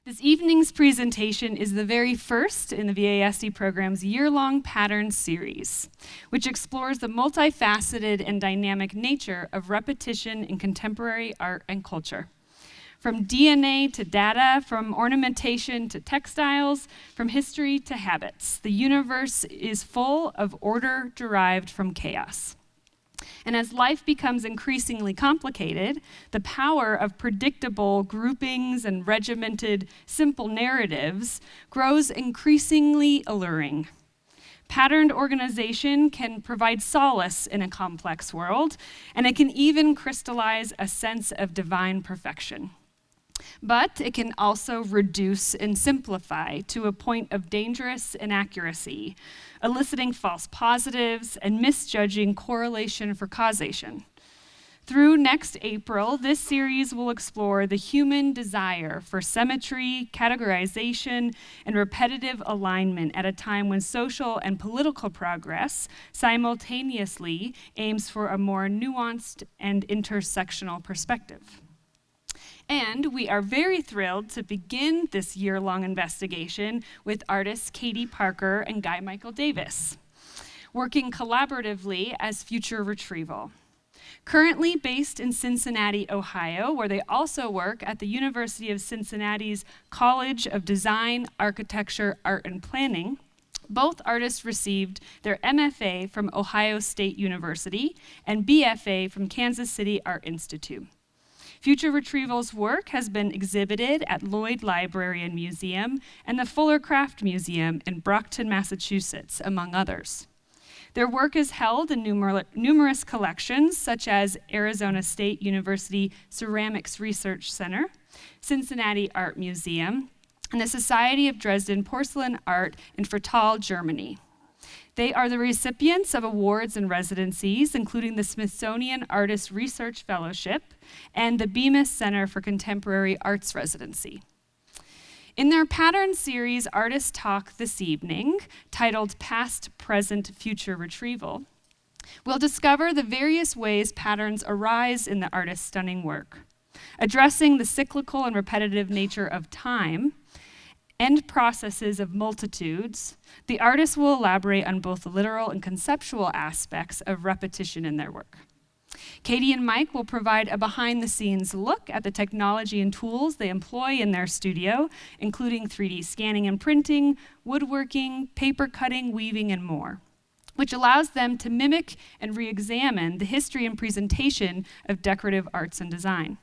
This evening's presentation is the very first in the VASD program's year-long pattern series, which explores the multifaceted and dynamic nature of repetition in contemporary art and culture. From DNA to data, from ornamentation to textiles, from history to habits, the universe is full of order derived from chaos. And as life becomes increasingly complicated, the power of predictable groupings and regimented, simple narratives grows increasingly alluring. Patterned organization can provide solace in a complex world, and it can even crystallize a sense of divine perfection. But it can also reduce and simplify to a point of dangerous inaccuracy, eliciting false positives and misjudging correlation for causation. Through next April, this series will explore the human desire for symmetry, categorization, and repetitive alignment at a time when social and political progress simultaneously aims for a more nuanced and intersectional perspective. And we are very thrilled to begin this year-long investigation with artists Katie Parker and Guy Michael Davis, working collaboratively as Future Retrieval. Currently based in Cincinnati, Ohio, where they also work at the University of Cincinnati's College of Design, Architecture, Art, and Planning, both artists received their MFA from Ohio State University and BFA from Kansas City Art Institute. Future Retrieval's work has been exhibited at Lloyd Library and Museum and the Fuller Craft Museum in Brockton, Massachusetts, among others. Their work is held in numerous collections, such as Arizona State University Ceramics Research Center, Cincinnati Art Museum, and the Society of Dresden Porcelain Art in Versailles, Germany. They are the recipients of awards and residencies, including the Smithsonian Artist Research Fellowship and the Bemis Center for Contemporary Arts Residency. In their pattern series artist talk this evening, titled Past Present Future Retrieval, we'll discover the various ways patterns arise in the artist's stunning work, addressing the cyclical and repetitive nature of time and processes of multitudes. The artist will elaborate on both the literal and conceptual aspects of repetition in their work. Katie and Mike will provide a behind-the-scenes look at the technology and tools they employ in their studio, including 3D scanning and printing, woodworking, paper cutting, weaving, and more, which allows them to mimic and re-examine the history and presentation of decorative arts and design.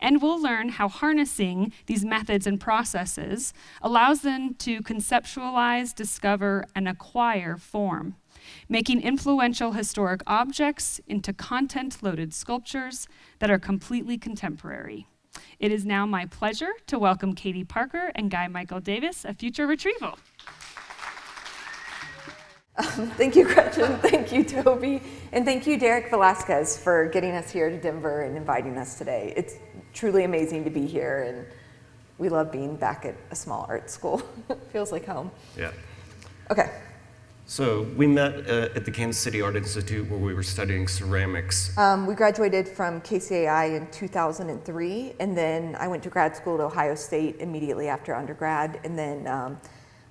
And we'll learn how harnessing these methods and processes allows them to conceptualize, discover, and acquire form, making influential historic objects into content-loaded sculptures that are completely contemporary. It is now my pleasure to welcome Katie Parker and Guy Michael Davis of Future Retrieval. Thank you, Gretchen. Thank you, Toby. And thank you, Derek Velasquez, for getting us here to Denver and inviting us today. It's truly amazing to be here, and we love being back at a small art school. It feels like home. Yeah. Okay. So we met at the Kansas City Art Institute where we were studying ceramics. We graduated from KCAI in 2003, and then I went to grad school at Ohio State immediately after undergrad, and then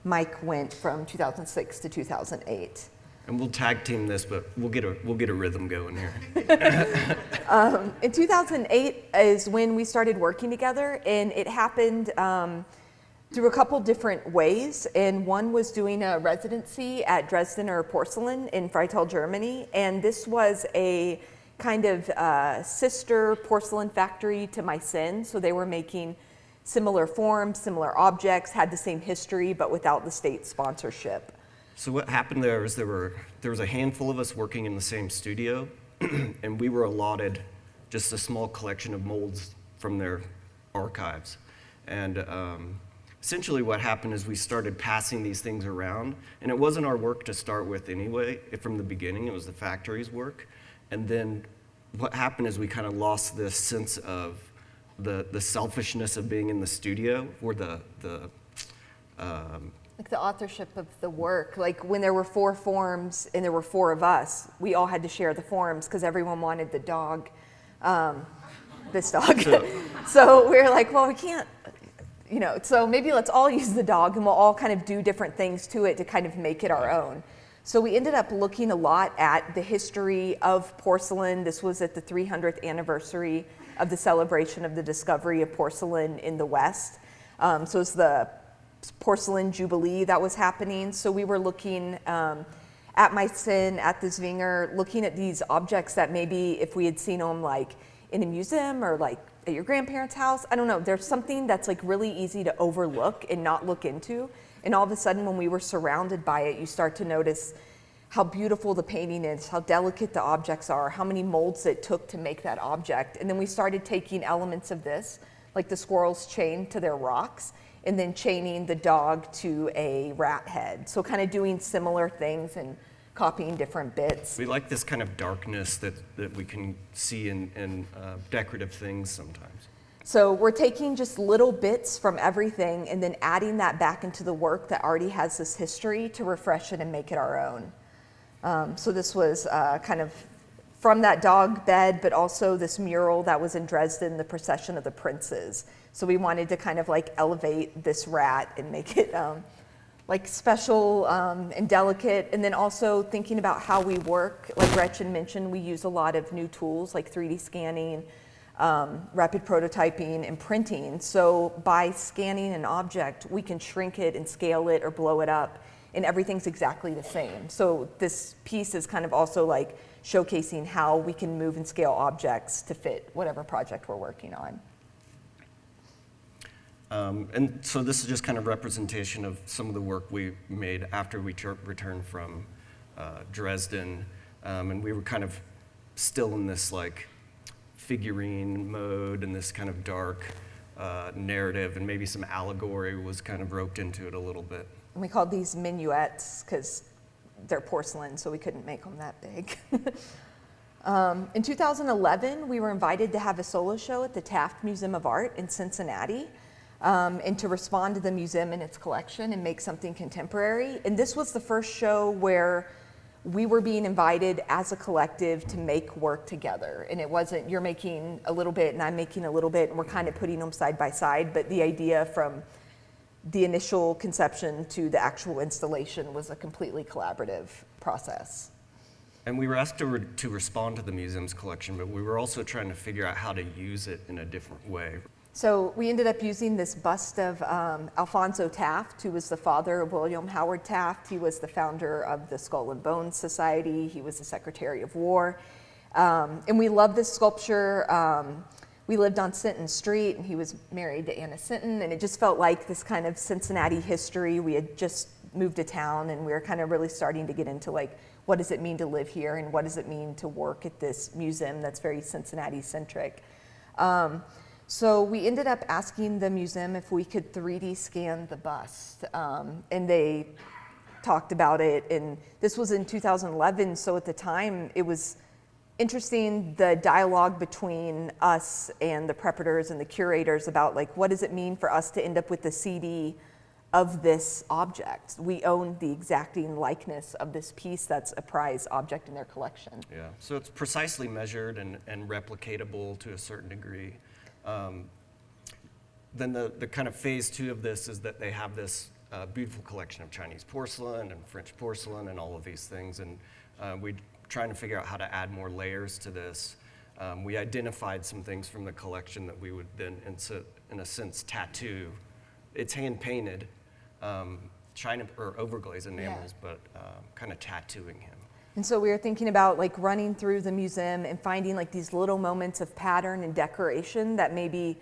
Mike went from 2006 to 2008. And we'll tag team this, but we'll get a rhythm going here. In 2008 is when we started working together, and it happened through a couple different ways. And one was doing a residency at Dresdener Porcelain in Versailles, Germany, and this was a kind of sister porcelain factory to Meissen, so they were making similar forms, similar objects, had the same history, but without the state sponsorship. So what happened there is there was a handful of us working in the same studio, and we were allotted just a small collection of molds from their archives. And essentially what happened is we started passing these things around, and it wasn't our work to start with anyway. From the beginning, it was the factory's work. And then what happened is we kind of lost this sense of the selfishness of being in the studio, or like the authorship of the work. Like when there were 4 forms and there were 4 of us, we all had to share the forms because everyone wanted the dog, this dog. So we were like, well, we can't, so maybe let's all use the dog and we'll all kind of do different things to it to kind of make it our own. So we ended up looking a lot at the history of porcelain. This was at the 300th anniversary of the celebration of the discovery of porcelain in the West. So it's the porcelain jubilee that was happening. So we were looking at Meissen, at the Zwinger, looking at these objects that maybe if we had seen them like in a museum or like at your grandparents' house, I don't know, there's something that's like really easy to overlook and not look into. And all of a sudden when we were surrounded by it, you start to notice how beautiful the painting is, how delicate the objects are, how many molds it took to make that object. And then we started taking elements of this, like the squirrels chained to their rocks, and then chaining the dog to a rat head. So kind of doing similar things and copying different bits. We like this kind of darkness that we can see in decorative things sometimes. So we're taking just little bits from everything and then adding that back into the work that already has this history to refresh it and make it our own. So this was kind of from that dog bed, but also this mural that was in Dresden, the Procession of the Princes. So we wanted to kind of like elevate this rat and make it like special and delicate. And then also thinking about how we work, like Gretchen mentioned, we use a lot of new tools like 3D scanning, rapid prototyping, and printing. So by scanning an object, we can shrink it and scale it or blow it up, and everything's exactly the same. So this piece is kind of also like showcasing how we can move and scale objects to fit whatever project we're working on. And so this is just kind of representation of some of the work we made after we returned from Dresden. And we were kind of still in this like figurine mode and this kind of dark narrative, and maybe some allegory was kind of roped into it a little bit. And we called these minuets because they're porcelain, so we couldn't make them that big. In 2011, we were invited to have a solo show at the Taft Museum of Art in Cincinnati, and to respond to the museum and its collection and make something contemporary. And this was the first show where we were being invited as a collective to make work together. And it wasn't you're making a little bit and I'm making a little bit and we're kind of putting them side by side, but the idea from the initial conception to the actual installation was a completely collaborative process. And we were asked to respond to the museum's collection, but we were also trying to figure out how to use it in a different way. So we ended up using this bust of Alphonso Taft, who was the father of William Howard Taft. He was the founder of the Skull and Bones Society. He was the Secretary of War. And we love this sculpture. We lived on Sinton Street, and he was married to Anna Sinton, and it just felt like this kind of Cincinnati history. We had just moved to town, and we were kind of really starting to get into like, what does it mean to live here, and what does it mean to work at this museum that's very Cincinnati-centric. So we ended up asking the museum if we could 3D scan the bust, and they talked about it, and this was in 2011, so at the time it was interesting, the dialogue between us and the preparators and the curators about like, what does it mean for us to end up with the CD of this object? We own the exacting likeness of this piece that's a prize object in their collection. Yeah, so it's precisely measured and replicatable to a certain degree. Then the kind of phase two of this is that they have this beautiful collection of Chinese porcelain and French porcelain and all of these things, and we're trying to figure out how to add more layers to this. We identified some things from the collection that we would then, in a sense, tattoo. It's hand painted, China or overglazed enamels, but kind of tattooing him. And so we were thinking about like running through the museum and finding like these little moments of pattern and decoration that maybe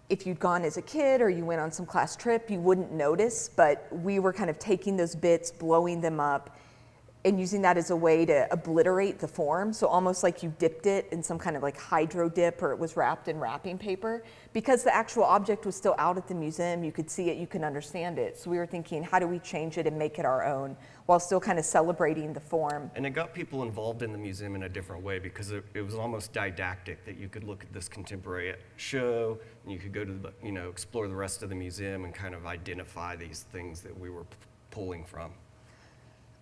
if you'd gone as a kid or you went on some class trip, you wouldn't notice, but we were kind of taking those bits, blowing them up, and using that as a way to obliterate the form. So almost like you dipped it in some kind of like hydro dip, or it was wrapped in wrapping paper. Because the actual object was still out at the museum, you could see it, you can understand it. So we were thinking, how do we change it and make it our own while still kind of celebrating the form? And it got people involved in the museum in a different way, because it was almost didactic, that you could look at this contemporary show and you could go to the, explore the rest of the museum and kind of identify these things that we were pulling from.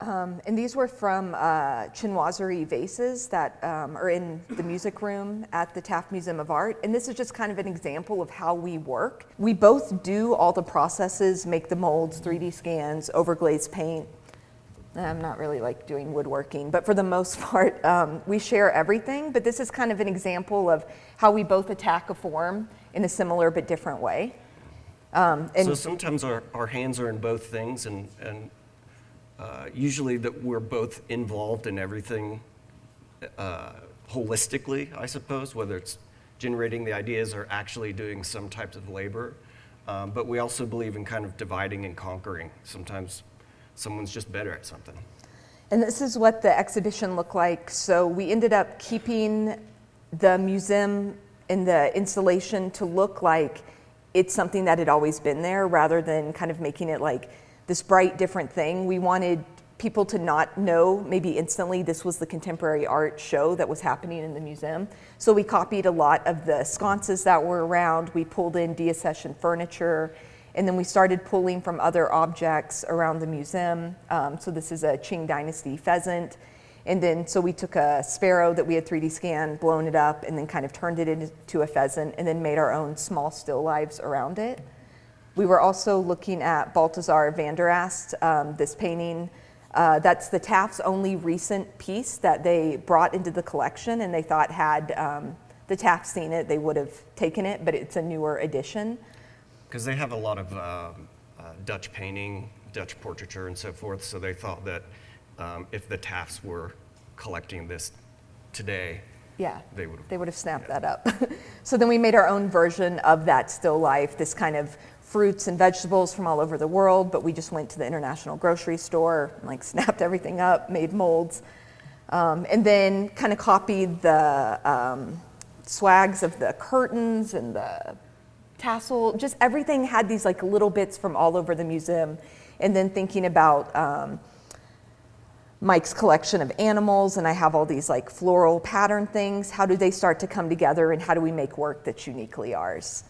And these were from chinoiserie vases that are in the music room at the Taft Museum of Art. And this is just kind of an example of how we work. We both do all the processes, make the molds, 3D scans, overglaze paint. I'm not really like doing woodworking, but for the most part, we share everything. But this is kind of an example of how we both attack a form in a similar but different way. So sometimes our hands are in both things, and usually that we're both involved in everything holistically, I suppose, whether it's generating the ideas or actually doing some types of labor. But we also believe in kind of dividing and conquering. Sometimes someone's just better at something. And this is what the exhibition looked like. So we ended up keeping the museum and the installation to look like it's something that had always been there, rather than kind of making it like this bright, different thing. We wanted people to not know, maybe instantly, this was the contemporary art show that was happening in the museum. So we copied a lot of the sconces that were around. We pulled in deaccession furniture, and then we started pulling from other objects around the museum. So this is a Qing Dynasty pheasant. And then, so we took a sparrow that we had 3D scanned, blown it up, and then kind of turned it into a pheasant, and then made our own small still lifes around it. We were also looking at Balthazar van der Ast, this painting. That's the Taft's only recent piece that they brought into the collection, and they thought had the Taft seen it, they would have taken it, but it's a newer edition. Because they have a lot of Dutch painting, Dutch portraiture, and so forth, so they thought that if the Tafts were collecting this today, yeah, they would have snapped that up. So then we made our own version of that still life, this kind of fruits and vegetables from all over the world, but we just went to the International Grocery Store, like snapped everything up, made molds, and then kind of copied the swags of the curtains and the tassel. Just everything had these like little bits from all over the museum. And then thinking about Mike's collection of animals, and I have all these like floral pattern things. How do they start to come together, and how do we make work that's uniquely ours?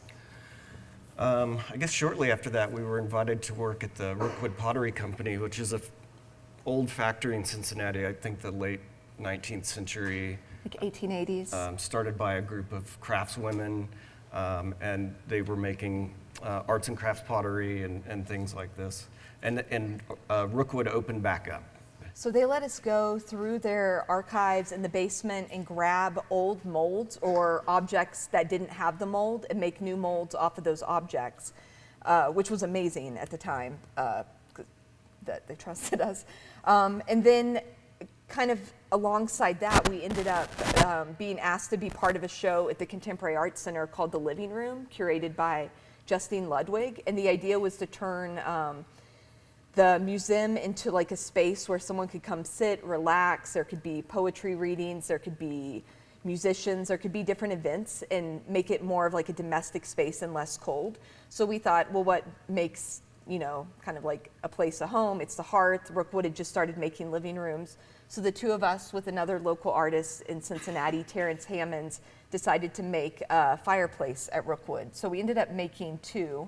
I guess shortly after that, we were invited to work at the Rookwood Pottery Company, which is an old factory in Cincinnati, I think the late 19th century. Like 1880s. Started by a group of craftswomen, and they were making arts and crafts pottery and things like this. And Rookwood opened back up. So they let us go through their archives in the basement and grab old molds or objects that didn't have the mold and make new molds off of those objects, which was amazing at the time, that they trusted us. And then kind of alongside that, we ended up being asked to be part of a show at the Contemporary Arts Center called The Living Room, curated by Justine Ludwig. And the idea was to turn the museum into like a space where someone could come sit, relax. There could be poetry readings, there could be musicians, there could be different events, and make it more of like a domestic space and less cold. So we thought, well, what makes, you know, kind of like a place a home? It's the hearth. Rookwood had just started making living rooms. So the two of us with another local artist in Cincinnati, Terrence Hammonds, decided to make a fireplace at Rookwood. So we ended up making two.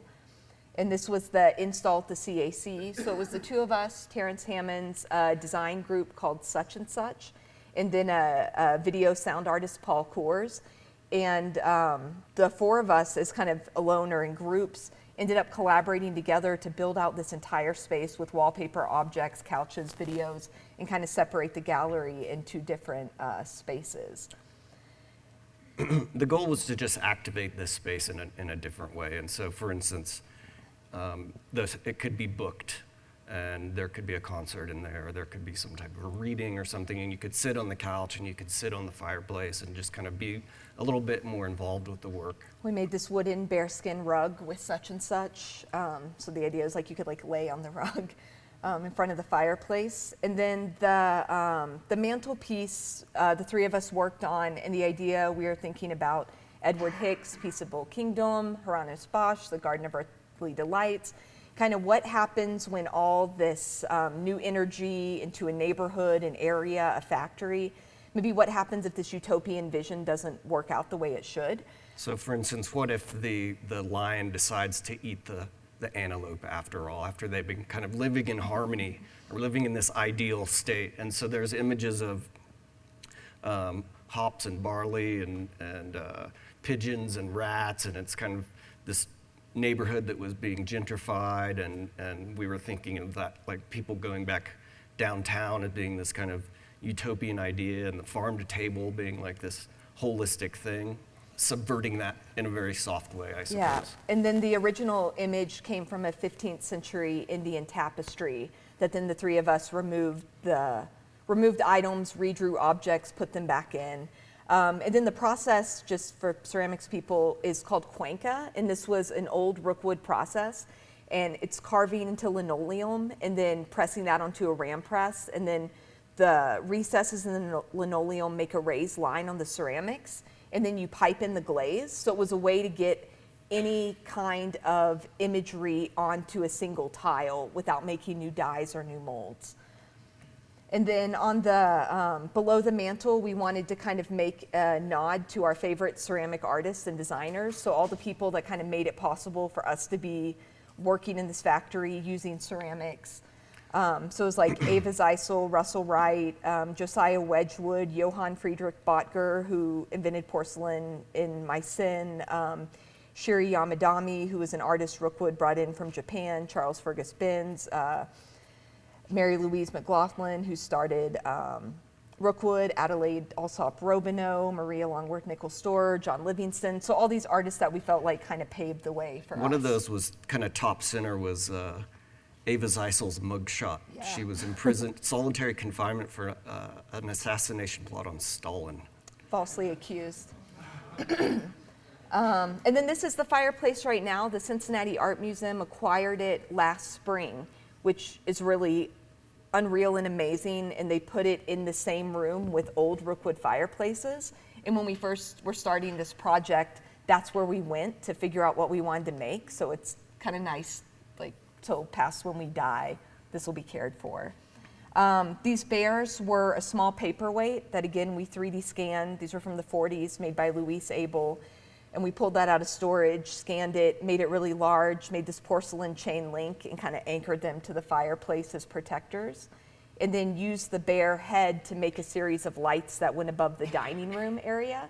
And this was the install at the CAC. So it was the two of us, Terrence Hammonds, a design group called Such and Such, and then a video sound artist, Paul Coors. And the four of us, as kind of alone or in groups, ended up collaborating together to build out this entire space with wallpaper, objects, couches, videos, and kind of separate the gallery into different spaces. The goal was to just activate this space in a different way. And so, for instance, it could be booked, and there could be a concert in there, or there could be some type of a reading or something, and you could sit on the couch and you could sit on the fireplace and just kind of be a little bit more involved with the work. We made this wooden bearskin rug with Such and Such. So the idea is like you could like lay on the rug in front of the fireplace. And then the mantelpiece, the three of us worked on, and the idea we were thinking about Edward Hicks' Peaceable Kingdom, Hieronymus Bosch, The Garden of Earthly Delights, kind of what happens when all this new energy into a neighborhood, an area, a factory, maybe what happens if this utopian vision doesn't work out the way it should. So for instance, what if the lion decides to eat the antelope after all, after they've been kind of living in harmony or living in this ideal state. And so there's images of hops and barley and pigeons and rats, and it's kind of this neighborhood that was being gentrified, and we were thinking of that, like people going back downtown as being this kind of utopian idea, and the farm to table being like this holistic thing, subverting that in a very soft way, I suppose. Yeah, and then the original image came from a 15th century Indian tapestry that then the three of us removed items, redrew objects, put them back in. And then the process, just for ceramics people, is called Cuenca, and this was an old rookwood process, and it's carving into linoleum and then pressing that onto a ram press, and then the recesses in the linoleum make a raised line on the ceramics, and then you pipe in the glaze. So it was a way to get any kind of imagery onto a single tile without making new dies or new molds. And then on the below the mantle, we wanted to kind of make a nod to our favorite ceramic artists and designers. So all the people that kind of made it possible for us to be working in this factory using ceramics. So it was like Ava Zeisel, Russell Wright, Josiah Wedgwood, Johann Friedrich Botger, who invented porcelain in Meissen, Shiri Yamadami, who was an artist Rookwood brought in from Japan, Charles Fergus Benz, Mary Louise McLaughlin, who started Rookwood, Adelaide Alsop Robineau, Maria Longworth Nichols Storr, John Livingston. So all these artists that we felt like kind of paved the way for us. One of those was kind of top center was Ava Zeisel's mugshot. Yeah. She was in prison, solitary confinement for an assassination plot on Stalin. Falsely accused. And then this is the fireplace right now. The Cincinnati Art Museum acquired it last spring, which is really unreal and amazing, and they put it in the same room with old Rookwood fireplaces. And when we first were starting this project, that's where we went to figure out what we wanted to make. So it's kind of nice, like, till past when we die, this will be cared for. These bears were a small paperweight that, again, we 3D scanned. These were from the 40s, made by Louise Abel. And we pulled that out of storage, scanned it, made it really large, made this porcelain chain link, and kind of anchored them to the fireplace as protectors. And then used the bear head to make a series of lights that went above the dining room area.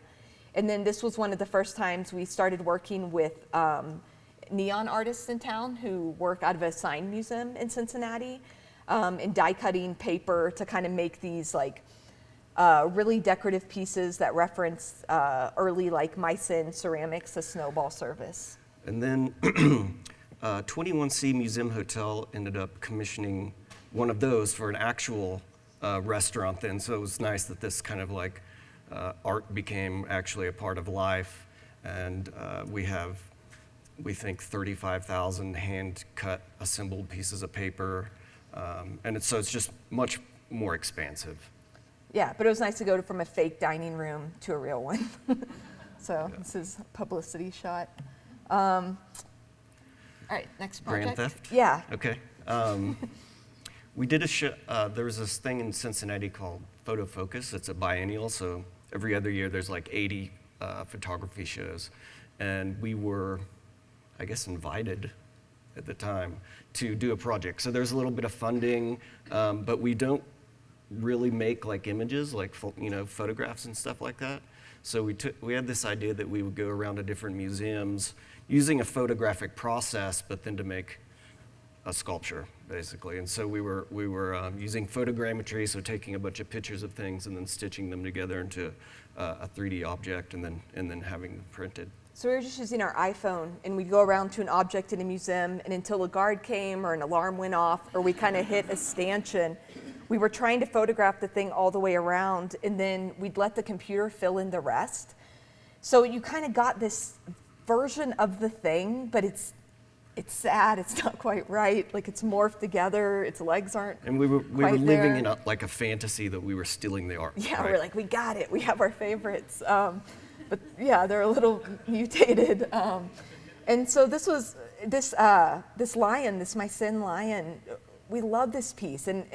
And then this was one of the first times we started working with neon artists in town who work out of a sign museum in Cincinnati, and die cutting paper to kind of make these like really decorative pieces that reference early like Meissen ceramics, the snowball service. And then 21C Museum Hotel ended up commissioning one of those for an actual restaurant then. So it was nice that this kind of like art became actually a part of life. And we think 35,000 hand-cut, assembled pieces of paper. And it's just much more expansive. Yeah, but it was nice to go from a fake dining room to a real one. So yeah. This is Publicity Shot. All right, next project. Grand Theft? Yeah. Okay. We did a show, there was this thing in Cincinnati called Photo Focus. It's a biennial, so every other year there's like 80 photography shows. And we were, I guess, invited at the time to do a project. So there's a little bit of funding, but we don't really make like images, like photographs and stuff like that. So we had this idea that we would go around to different museums using a photographic process, but then to make a sculpture, basically. And so we were using photogrammetry, so taking a bunch of pictures of things and then stitching them together into a 3D object, and then having them printed. So we were just using our iPhone, and we'd go around to an object in a museum, and until a guard came or an alarm went off or we kind of hit a stanchion, we were trying to photograph the thing all the way around, and then we'd let the computer fill in the rest. So you kind of got this version of the thing, but it's sad, it's not quite right. Like it's morphed together, its legs aren't And we were living there. in like a fantasy that we were stealing the art. Yeah, right? we're like, we got it, we have our favorites. But yeah, they're a little mutated. And so this was, this lion, this Meissen lion, we love this piece. And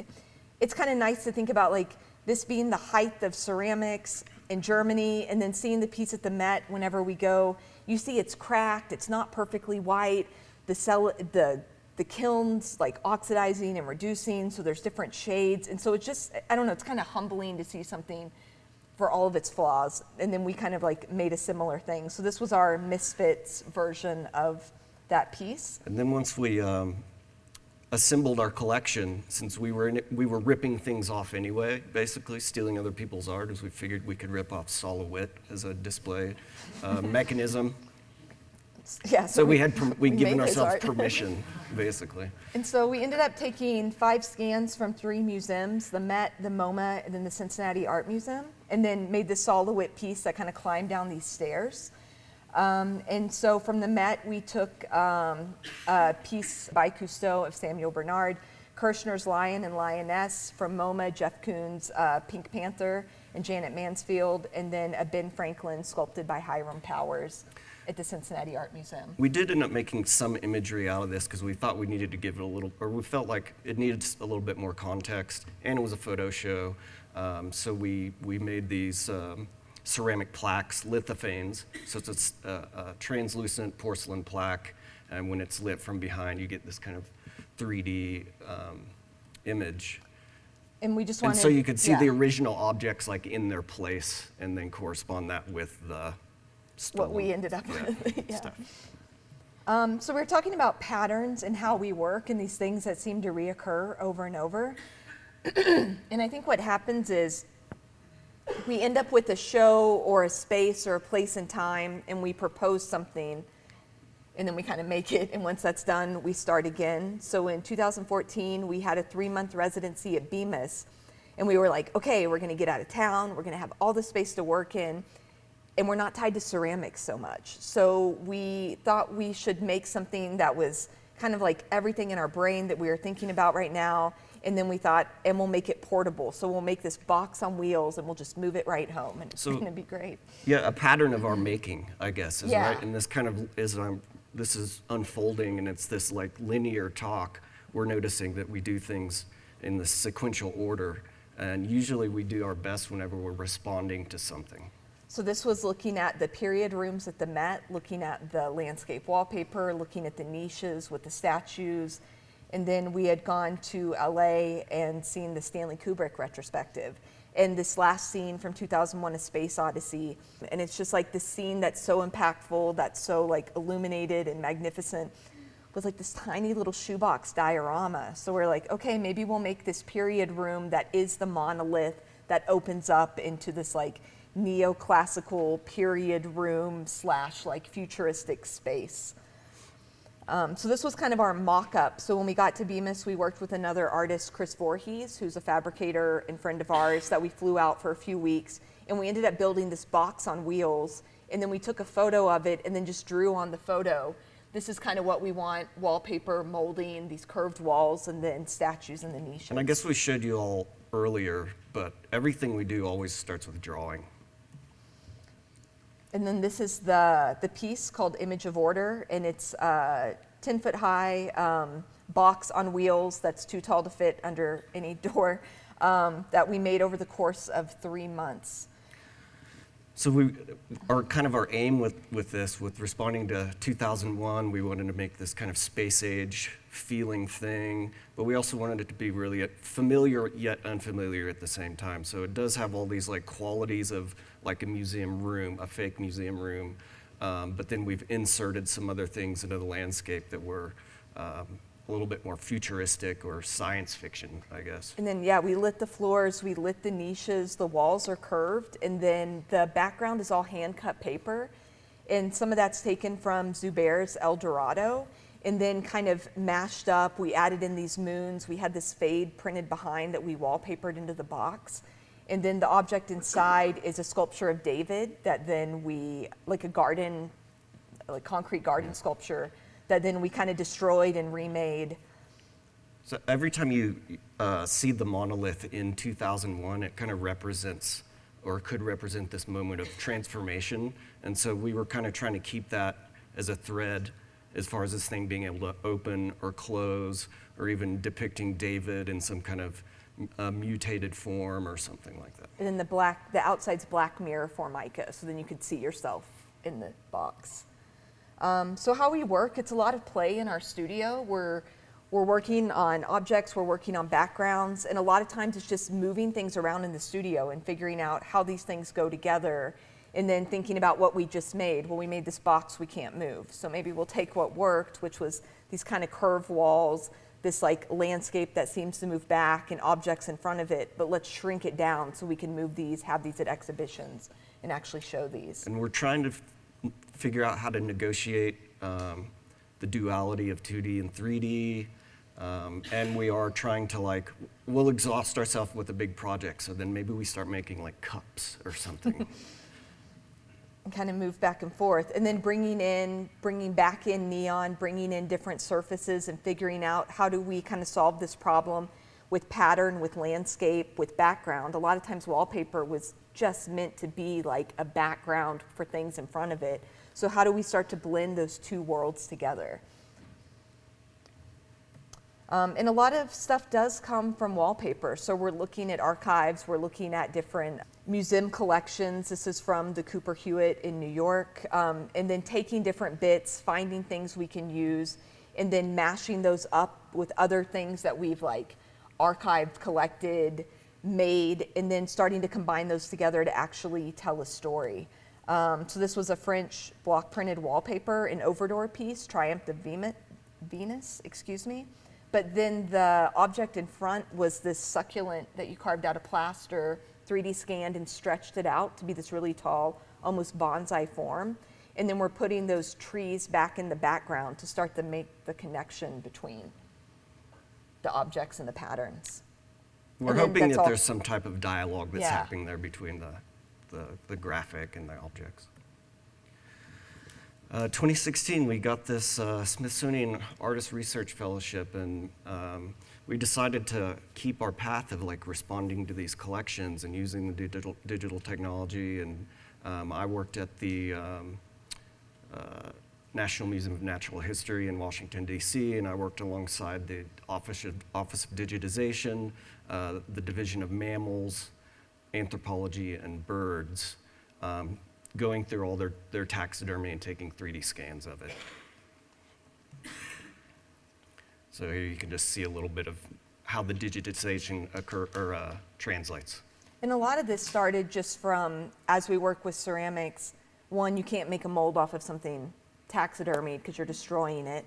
it's kind of nice to think about like this being the height of ceramics in Germany, and then seeing the piece at the Met whenever we go. You see it's cracked, it's not perfectly white, the kilns like oxidizing and reducing, so there's different shades. And so it's just, I don't know, it's kind of humbling to see something for all of its flaws. And then we kind of like made a similar thing. So this was our Misfits version of that piece. And then once we assembled our collection, since we were ripping things off anyway, basically stealing other people's art, as we figured we could rip off solid wit as a display mechanism. Yeah, so we'd given made his ourselves art. permission, basically. And so we ended up taking 5 scans from 3 museums, the Met, the MoMA, and then the Cincinnati Art Museum, and then made this solid wit piece that kind of climbed down these stairs. And so from the Met, we took a piece by Cousteau of Samuel Bernard, Kirshner's Lion and Lioness, from MoMA, Jeff Koons' Pink Panther, and Janet Mansfield, and then a Ben Franklin sculpted by Hiram Powers at the Cincinnati Art Museum. We did end up making some imagery out of this because we thought we needed to give it a little, or we felt like it needed a little bit more context, and it was a photo show. So we made these ceramic plaques, lithophanes. So it's a translucent porcelain plaque, and when it's lit from behind, you get this kind of 3D image. And we just wanted, and so you could see yeah, the original objects like in their place, and then correspond that with the stolen, what we ended up with. Yeah. stuff. So we were talking about patterns and how we work and these things that seem to reoccur over and over. And I think what happens is we end up with a show or a space or a place and time, and we propose something, and then we kind of make it, and once that's done, we start again. So in 2014, we had a 3-month residency at Bemis, and we were like, okay, we're gonna get out of town, we're gonna have all the space to work in, and we're not tied to ceramics so much. So we thought we should make something that was kind of like everything in our brain that we are thinking about right now. And then we thought, and we'll make it portable. So we'll make this box on wheels and we'll just move it right home, and it's gonna be great. Yeah, a pattern of our making, I guess, is Yeah. right. And this kind of this is unfolding, and it's this like linear talk. We're noticing that we do things in this sequential order, and usually we do our best whenever we're responding to something. So this was looking at the period rooms at the Met, looking at the landscape wallpaper, looking at the niches with the statues. And then we had gone to LA and seen the Stanley Kubrick retrospective. And this last scene from 2001, A Space Odyssey. And it's just like this scene that's so impactful, that's so like illuminated and magnificent, was like this tiny little shoebox diorama. So we're like, okay, maybe we'll make this period room that is the monolith that opens up into this like neoclassical period room / like futuristic space. So this was kind of our mock-up. So when we got to Bemis, we worked with another artist, Chris Voorhees, who's a fabricator and friend of ours that we flew out for a few weeks. And we ended up building this box on wheels. And then we took a photo of it and then just drew on the photo. This is kind of what we want: wallpaper, molding, these curved walls, and then statues in the niches. And I guess we showed you all earlier, but everything we do always starts with drawing. And then this is the piece called Image of Order, and it's a 10-foot high box on wheels that's too tall to fit under any door that we made over the course of 3 months. So our aim with this, with responding to 2001, we wanted to make this kind of space age feeling thing, but we also wanted it to be really familiar yet unfamiliar at the same time. So it does have all these like qualities of like a museum room, a fake museum room, but then we've inserted some other things into the landscape that were a little bit more futuristic or science fiction, I guess. And then, yeah, we lit the floors, we lit the niches, the walls are curved, and then the background is all hand-cut paper. And some of that's taken from Zubair's El Dorado, and then kind of mashed up. We added in these moons. We had this fade printed behind that we wallpapered into the box. And then the object inside is a sculpture of David that then we, like a garden, like concrete garden sculpture, that then we kind of destroyed and remade. So every time you see the monolith in 2001, it kind of represents, or could represent, this moment of transformation. And so we were kind of trying to keep that as a thread as far as this thing being able to open or close, or even depicting David in some kind of mutated form or something like that. And then the outside's black mirror formica, so then you could see yourself in the box. So how we work, it's a lot of play in our studio. We're working on objects, we're working on backgrounds, and a lot of times it's just moving things around in the studio and figuring out how these things go together, and then thinking about what we just made. Well, we made this box we can't move, so maybe we'll take what worked, which was these kind of curved walls, this like landscape that seems to move back and objects in front of it, but let's shrink it down so we can move these, have these at exhibitions, and actually show these. And we're trying to figure out how to negotiate the duality of 2D and 3D. And we are trying to we'll exhaust ourselves with a big project, so then maybe we start making like cups or something. And kind of move back and forth. And then bringing back in neon, bringing in different surfaces and figuring out how do we kind of solve this problem with pattern, with landscape, with background. A lot of times wallpaper was just meant to be like a background for things in front of it. So how do we start to blend those two worlds together? And a lot of stuff does come from wallpaper. So we're looking at archives, we're looking at different museum collections. This is from the Cooper Hewitt in New York. And then taking different bits, finding things we can use, and then mashing those up with other things that we've archived, collected, made, and then starting to combine those together to actually tell a story. So this was a French block printed wallpaper, an overdoor piece, Triumph of Venus, excuse me. But then the object in front was this succulent that you carved out of plaster, 3D scanned and stretched it out to be this really tall, almost bonsai form. And then we're putting those trees back in the background to start to make the connection between the objects and the patterns. We're hoping that there's some type of dialogue that's happening there between the graphic and the objects. 2016, we got this Smithsonian Artist Research Fellowship, and we decided to keep our path of responding to these collections and using the digital technology. And I worked at the National Museum of Natural History in Washington, D.C., and I worked alongside the Office of Digitization, the Division of Mammals, Anthropology, and Birds, going through all their taxidermy and taking 3D scans of it. So here you can just see a little bit of how the digitization translates. And a lot of this started just from, as we work with ceramics, one, you can't make a mold off of something taxidermied because you're destroying it.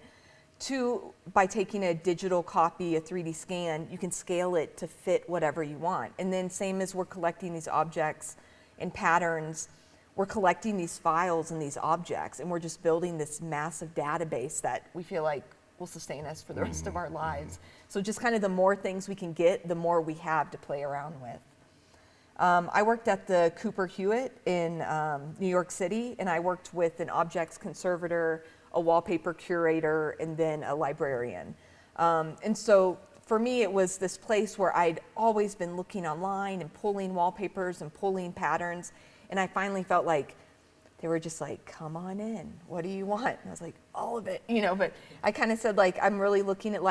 Two, by taking a digital copy, a 3D scan, you can scale it to fit whatever you want. And then same as we're collecting these objects and patterns, we're collecting these files and these objects, and we're just building this massive database that we feel like will sustain us for the rest of our lives. So just kind of the more things we can get, the more we have to play around with. I worked at the Cooper Hewitt in New York City, and I worked with an objects conservator, a wallpaper curator, and then a librarian. And so for me, it was this place where I'd always been looking online and pulling wallpapers and pulling patterns, and I finally felt like they were just like, come on in, what do you want? And I was like, all of it, but I kind of said I'm really looking at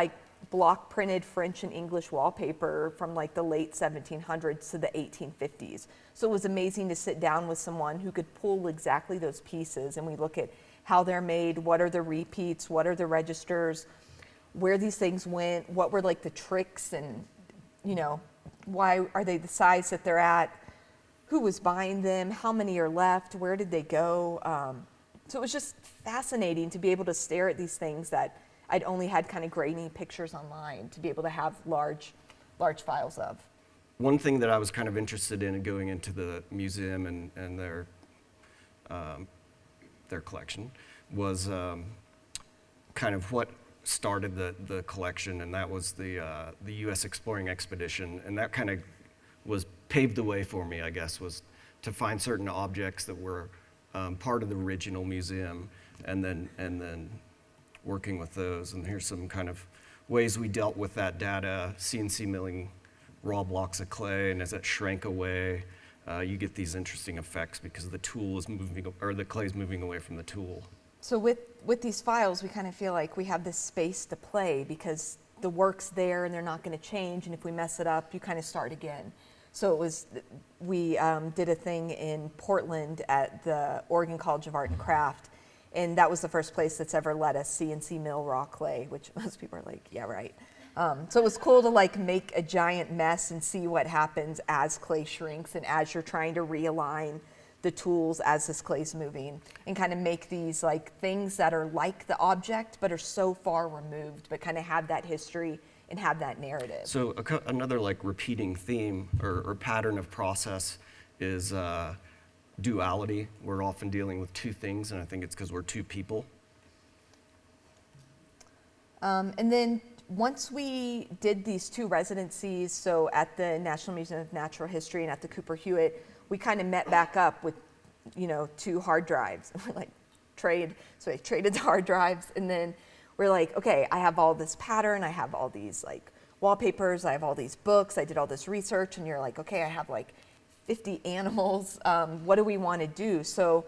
block printed French and English wallpaper from the late 1700s to the 1850s. So it was amazing to sit down with someone who could pull exactly those pieces, and we look at how they're made, what are the repeats, what are the registers, where these things went, what were the tricks, and why are they the size that they're at, who was buying them, how many are left, where did they go. So it was just fascinating to be able to stare at these things that I'd only had kind of grainy pictures online to be able to have large files of. One thing that I was kind of interested in going into the museum and their collection was kind of what started the collection, and that was the U.S. exploring expedition, and that kind of paved the way for me, I guess, was to find certain objects that were part of the original museum, and then working with those. And here's some kind of ways we dealt with that data: CNC milling raw blocks of clay, and as it shrank away, you get these interesting effects because the tool is moving, or the clay is moving away from the tool. So with these files, we kind of feel like we have this space to play because the work's there and they're not going to change, and if we mess it up, you kind of start again. So we did a thing in Portland at the Oregon College of Art and Craft, And that was the first place that's ever let us CNC mill raw clay, which most people are like, yeah, right. So it was cool to like make a giant mess and see what happens as clay shrinks and as you're trying to realign the tools as this clay's moving, and kind of make these like things that are like the object but are so far removed, but kind of have that history and have that narrative. So another like repeating theme or pattern of process is duality. We're often dealing with two things, and I think it's because we're two people. And then once we did these two residencies, so at the National Museum of Natural History and at the Cooper Hewitt, we kind of met back up with, you know, 2 hard drives. We're like, trade. So I traded the hard drives, and then we're like, okay, I have all this pattern, I have all these like wallpapers, I have all these books, I did all this research, and you're like, okay, I have like 50 animals. What do we want to do? So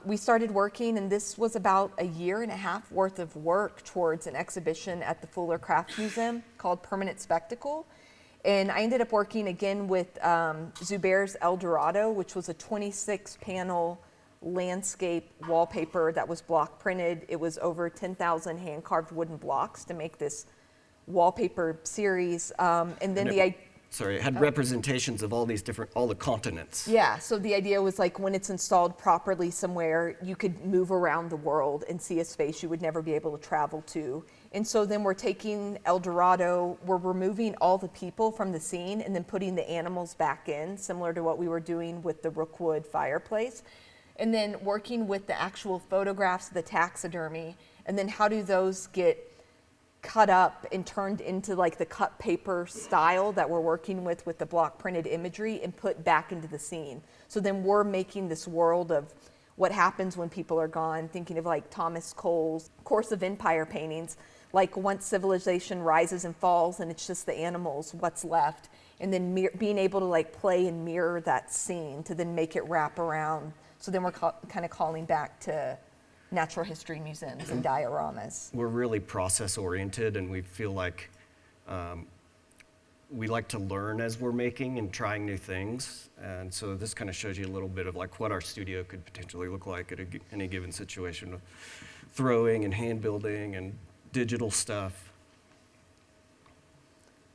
we started working, and this was about a year and a half worth of work towards an exhibition at the Fuller Craft Museum called Permanent Spectacle. And I ended up working again with Zubair's El Dorado, which was a 26-panel landscape wallpaper that was block printed. It was over 10,000 hand-carved wooden blocks to make this wallpaper series. And then it had representations of all the continents. Yeah, so the idea was like when it's installed properly somewhere, you could move around the world and see a space you would never be able to travel to. And so then we're taking El Dorado, we're removing all the people from the scene and then putting the animals back in, similar to what we were doing with the Rookwood Fireplace. And then working with the actual photographs of the taxidermy, and then how do those get cut up and turned into like the cut paper style that we're working with the block printed imagery and put back into the scene. So then we're making this world of what happens when people are gone, thinking of like Thomas Cole's Course of Empire paintings, like once civilization rises and falls and it's just the animals, what's left, and then being able to like play and mirror that scene to then make it wrap around. So then we're kind of calling back to natural history museums and dioramas. We're really process oriented, and we feel like we like to learn as we're making and trying new things. And so this kind of shows you a little bit of like what our studio could potentially look like at any given situation of throwing and hand building and digital stuff.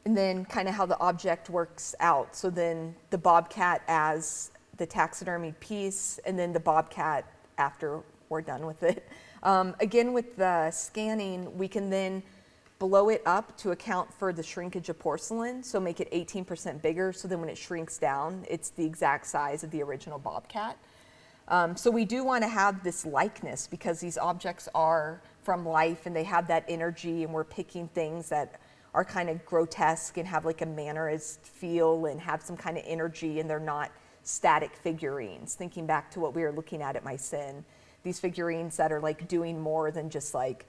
And then kind of how the object works out. So then the bobcat as the taxidermy piece, and then the bobcat after we're done with it. Again, with the scanning, we can then blow it up to account for the shrinkage of porcelain, so make it 18% bigger, so then when it shrinks down, it's the exact size of the original bobcat. So we do want to have this likeness because these objects are from life and they have that energy, and we're picking things that are kind of grotesque and have like a mannerist feel and have some kind of energy, and they're not static figurines. Thinking back to what we were looking at my sin, these figurines that are like doing more than just like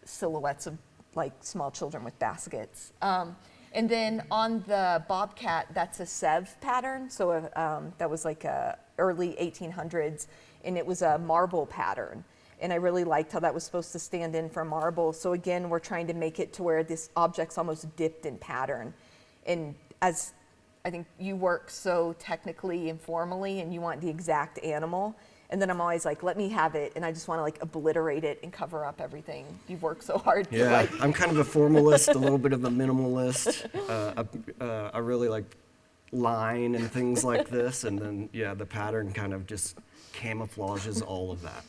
silhouettes of like small children with baskets. And then on the bobcat, that's a Sèvres pattern. So that was like a early 1800s, and it was a marble pattern. And I really liked how that was supposed to stand in for marble. So again, we're trying to make it to where this object's almost dipped in pattern. And as I think you work so technically and formally, and you want the exact animal, and then I'm always like, let me have it, and I just want to like obliterate it and cover up everything. You've worked so hard. Yeah, like I'm kind of a formalist, a little bit of a minimalist. I really like line and things like this, and then yeah, the pattern kind of just camouflages all of that.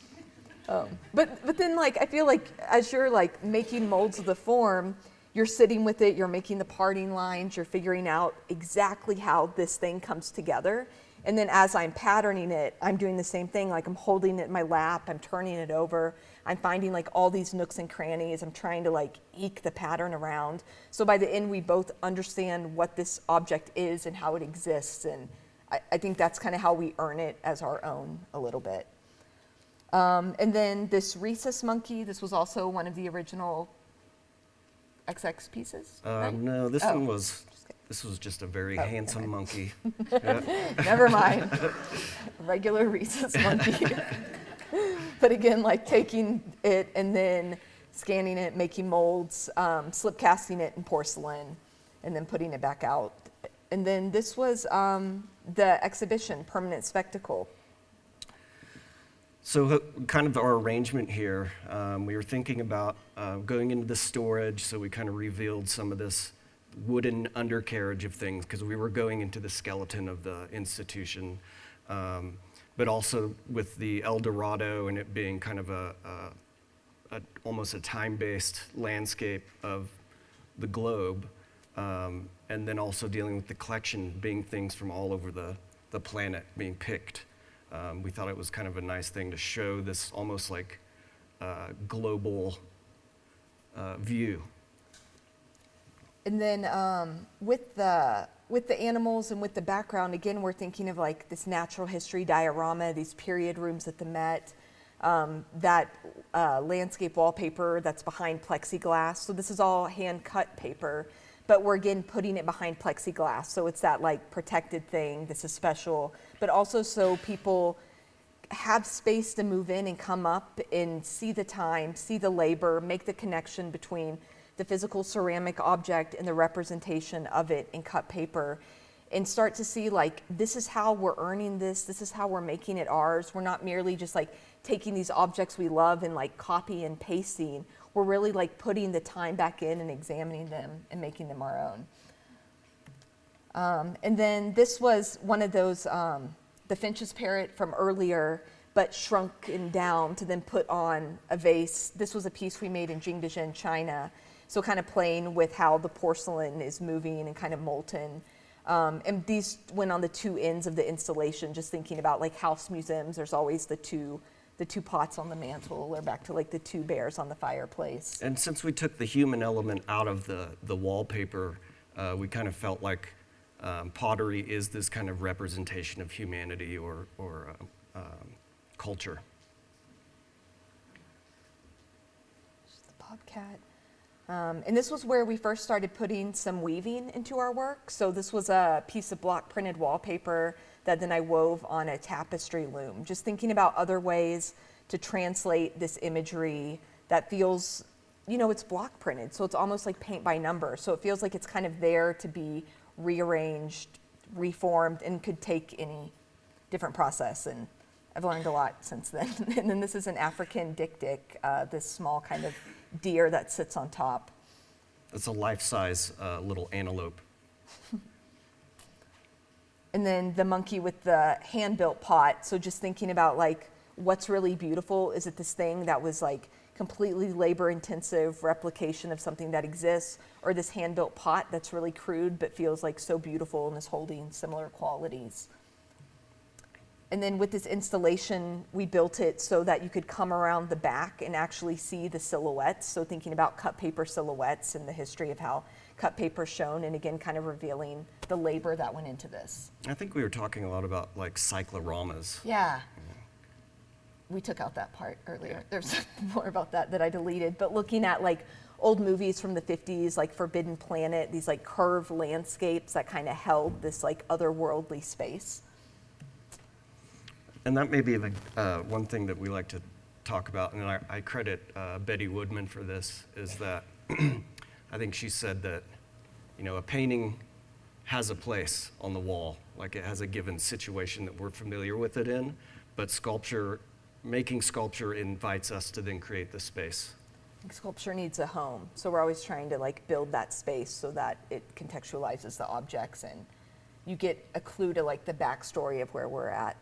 But then like I feel like as you're like making molds of the form, you're sitting with it, you're making the parting lines, you're figuring out exactly how this thing comes together. And then as I'm patterning it, I'm doing the same thing. Like I'm holding it in my lap, I'm turning it over, I'm finding like all these nooks and crannies, I'm trying to like eke the pattern around. So by the end, we both understand what this object is and how it exists. And I think that's kind of how we earn it as our own a little bit. And then this rhesus monkey, this was also one of the original XX pieces, right? No, this was just a very handsome monkey. Yeah. Never mind. Regular rhesus monkey. But again, like taking it and then scanning it, making molds, slip casting it in porcelain, and then putting it back out. And then this was the exhibition, Permanent Spectacle. So kind of our arrangement here, we were thinking about going into the storage, so we kind of revealed some of this wooden undercarriage of things because we were going into the skeleton of the institution, but also with the El Dorado and it being kind of almost a time-based landscape of the globe, and then also dealing with the collection being things from all over the planet being picked. We thought it was kind of a nice thing to show this almost like global view. And then with the animals and with the background, again, we're thinking of like this natural history diorama, these period rooms at the Met, that landscape wallpaper that's behind plexiglass. So this is all hand-cut paper, but we're again putting it behind plexiglass. So it's that like protected thing. This is special, but also so people have space to move in and come up and see the time, see the labor, make the connection between the physical ceramic object and the representation of it in cut paper, and start to see like, this is how we're earning this is how we're making it ours. We're not merely just like taking these objects we love and like copy and pasting. We're really like putting the time back in and examining them and making them our own. And then this was one of those, the Finch's parrot from earlier, but shrunken down to then put on a vase. This was a piece we made in Jingdezhen, China. So kind of playing with how the porcelain is moving and kind of molten. And these went on the two ends of the installation, just thinking about like house museums, there's always the two pots on the mantle, or back to like the two bears on the fireplace. And since we took the human element out of the wallpaper, we kind of felt like pottery is this kind of representation of humanity or culture. Just the bobcat. And this was where we first started putting some weaving into our work. So this was a piece of block printed wallpaper that then I wove on a tapestry loom. Just thinking about other ways to translate this imagery that feels, you know, it's block printed. So it's almost like paint by number. So it feels like it's kind of there to be rearranged, reformed, and could take any different process. And I've learned a lot since then. And then this is an African dik-dik, this small kind of deer that sits on top. It's a life-size little antelope. And then the monkey with the hand-built pot. So just thinking about like what's really beautiful. Is it this thing that was like completely labor-intensive replication of something that exists, or this hand-built pot that's really crude but feels like so beautiful and is holding similar qualities? And then with this installation, we built it so that you could come around the back and actually see the silhouettes. So thinking about cut paper silhouettes and the history of how cut paper is shown, and again, kind of revealing the labor that went into this. I think we were talking a lot about like cycloramas. Yeah. We took out that part earlier. Yeah. There's more about that I deleted. But looking at like old movies from the 50s, like Forbidden Planet, these like curved landscapes that kind of held this like otherworldly space. And that may be one thing that we like to talk about, and I credit Betty Woodman for this, is that I think she said that, you know, a painting has a place on the wall, like it has a given situation that we're familiar with it in, but making sculpture invites us to then create the space. Sculpture needs a home, so we're always trying to like build that space so that it contextualizes the objects and you get a clue to like the backstory of where we're at.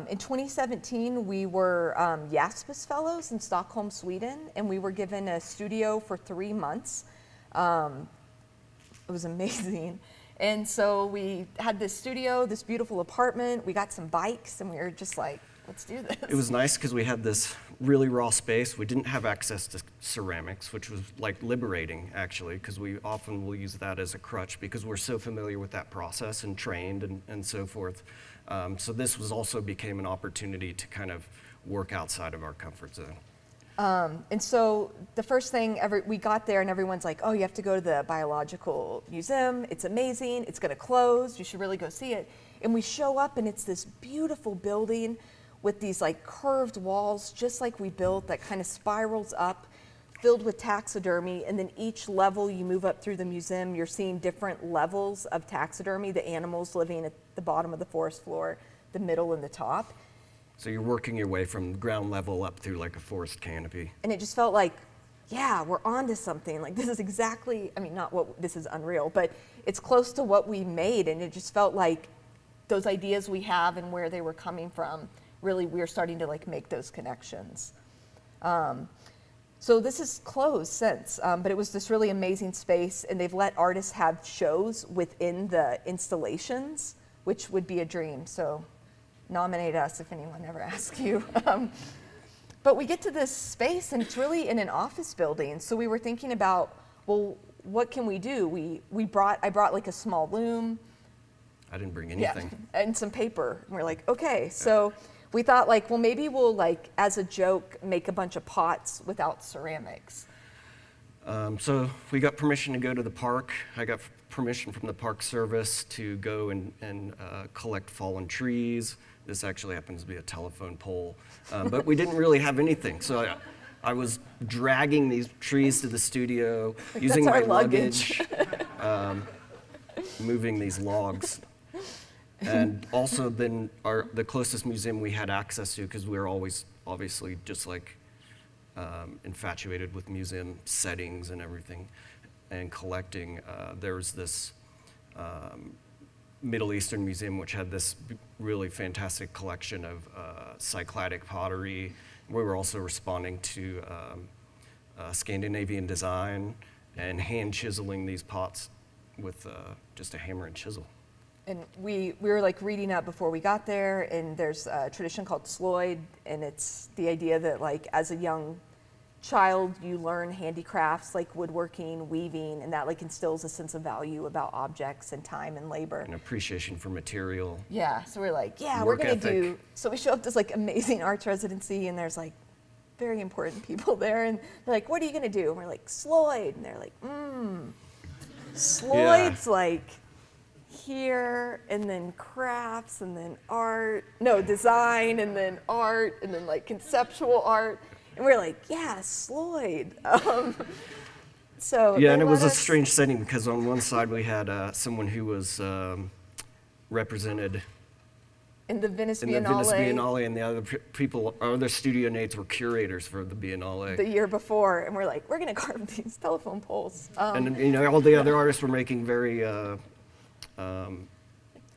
In 2017, we were Jaspis Fellows in Stockholm, Sweden, and we were given a studio for 3 months. It was amazing. And so we had this studio, this beautiful apartment, we got some bikes, and we were just like, let's do this. It was nice because we had this really raw space. We didn't have access to ceramics, which was like liberating, actually, because we often will use that as a crutch because we're so familiar with that process and trained and so forth. So this also became an opportunity to kind of work outside of our comfort zone. And so the first thing, we got there and everyone's like, oh, you have to go to the Biological Museum. It's amazing. It's going to close. You should really go see it. And we show up and it's this beautiful building with these like curved walls, just like we built, that kind of spirals up, filled with taxidermy. And then each level you move up through the museum, you're seeing different levels of taxidermy, the animals living at the bottom of the forest floor, the middle, and the top. So you're working your way from ground level up through like a forest canopy. And it just felt like, yeah, we're onto something. Like this is exactly, I mean, not what, this is unreal, but it's close to what we made. And it just felt like those ideas we have and where they were coming from, really we're starting to like make those connections. So this is closed since, but it was this really amazing space, and they've let artists have shows within the installations, which would be a dream. So nominate us if anyone ever asks you. But we get to this space, and it's really in an office building. So we were thinking about, well, what can we do? I brought like a small loom. I didn't bring anything. Yeah, and some paper. And we're like, okay, so we thought like, well, maybe we'll like, as a joke, make a bunch of pots without ceramics. So we got permission to go to the park. I got permission from the Park Service to go and collect fallen trees. This actually happens to be a telephone pole. But we didn't really have anything. So I was dragging these trees to the studio, using my luggage, moving these logs. And also then the closest museum we had access to, because we were always obviously just like infatuated with museum settings and everything and collecting, there was this Middle Eastern museum which had this really fantastic collection of Cycladic pottery. We were also responding to Scandinavian design and hand chiseling these pots with just a hammer and chisel. And we were like reading up before we got there, and there's a tradition called Sloyd, and it's the idea that like as a young child you learn handicrafts like woodworking, weaving, and that like instills a sense of value about objects and time and labor. An appreciation for material. Yeah, so we're like, yeah, Work we're gonna ethic. do, so we show up to this like amazing arts residency, and there's like very important people there, and they're like, what are you gonna do? And we're like, Sloyd, and they're like, Sloyd's like here, and then crafts, and then art, no, design, and then art, and then like conceptual art. And we're like, yeah, Sloyd. So yeah, and it was a strange setting because on one side we had someone who was represented in the Venice in Biennale, the Venice Biennale, and the other studio nates were curators for the Biennale. the year before, and we're like, we're gonna carve these telephone poles. And you know, all the other artists were making very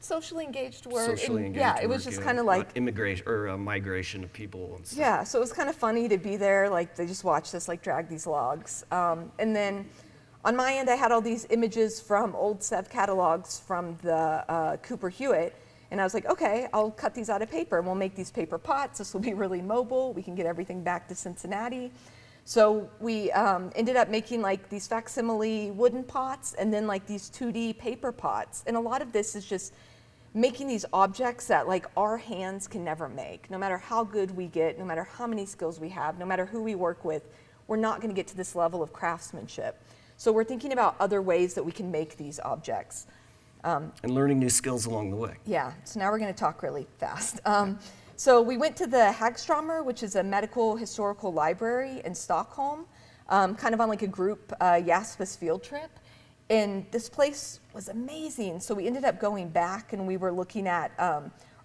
Socially engaged work. socially and, engaged. yeah, it was work, just yeah, kind of like, immigration or migration of people and stuff. yeah, so it was kind of funny to be there. Like they just watched us like drag these logs. And then on my end, I had all these images from old Sev catalogs from the Cooper Hewitt. And I was like, okay, I'll cut these out of paper and we'll make these paper pots. This will be really mobile. We can get everything back to Cincinnati. So we ended up making like these facsimile wooden pots and then like these 2D paper pots. And a lot of this is just making these objects that like our hands can never make. No matter how good we get, no matter how many skills we have, no matter who we work with, we're not going to get to this level of craftsmanship. So we're thinking about other ways that we can make these objects. And learning new skills along the way. Yeah, so now we're going to talk really fast. So we went to the Hagströmer, which is a medical historical library in Stockholm, kind of on like a group Jaspis field trip. And this place was amazing. So we ended up going back and we were looking at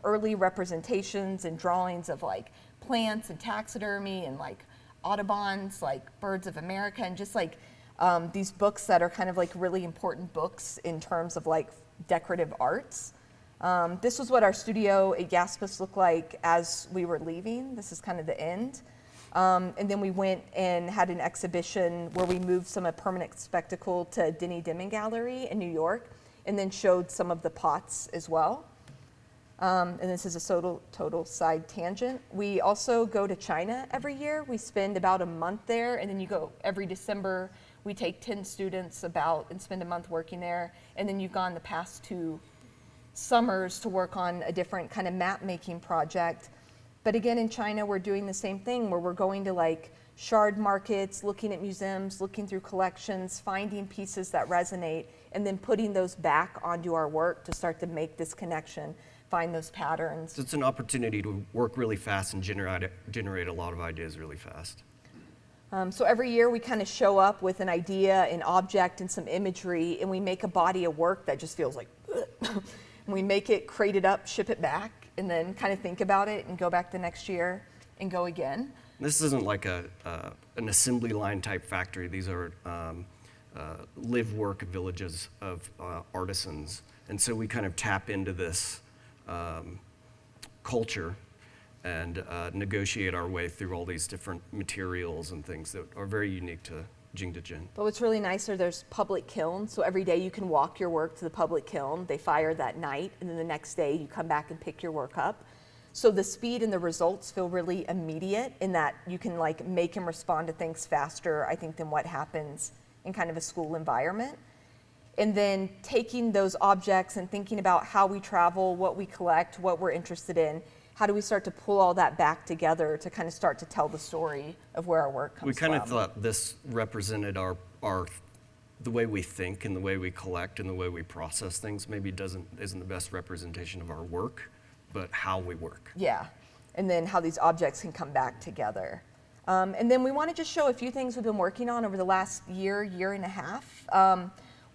early representations and drawings of like plants and taxidermy and like Audubon's like Birds of America, and just like these books that are kind of like really important books in terms of like decorative arts. This was what our studio at Jaspis looked like as we were leaving. This is kind of the end. And then we went and had an exhibition where we moved some of Permanent Spectacle to Denny Dimon Gallery in New York, and then showed some of the pots as well. And this is a total side tangent. We also go to China every year. We spend about a month there, and then you go every December. We take 10 students about and spend a month working there, and then you've gone the past 2 summers to work on a different kind of map making project. But again, in China, we're doing the same thing where we're going to like shard markets, looking at museums, looking through collections, finding pieces that resonate, and then putting those back onto our work to start to make this connection, find those patterns. So it's an opportunity to work really fast and generate a lot of ideas really fast. So every year we kind of show up with an idea, an object, and some imagery, and we make a body of work that just feels like, and we make it, crate it up, ship it back. and then kind of think about it and go back the next year and go again. This isn't like an assembly line type factory. These are live work villages of artisans. And so we kind of tap into this culture and negotiate our way through all these different materials and things that are very unique to Jingdezhen. But what's really nice are there's public kilns, so every day you can walk your work to the public kiln. They fire that night, and then the next day you come back and pick your work up. So the speed and the results feel really immediate in that you can like make them respond to things faster, I think, than what happens in kind of a school environment. And then taking those objects and thinking about how we travel, what we collect, what we're interested in, how do we start to pull all that back together to kind of start to tell the story of where our work comes from? We kind of thought this represented the way we think and the way we collect and the way we process things. Maybe isn't the best representation of our work, but how we work. Yeah, and then how these objects can come back together. And then we want to just show a few things we've been working on over the last year and a half.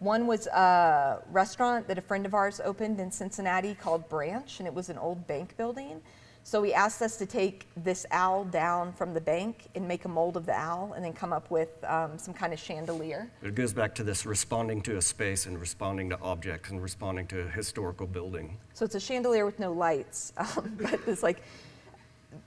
One was a restaurant that a friend of ours opened in Cincinnati called Branch, and it was an old bank building. So he asked us to take this owl down from the bank and make a mold of the owl and then come up with some kind of chandelier. It goes back to this responding to a space and responding to objects and responding to a historical building. So it's a chandelier with no lights, but this like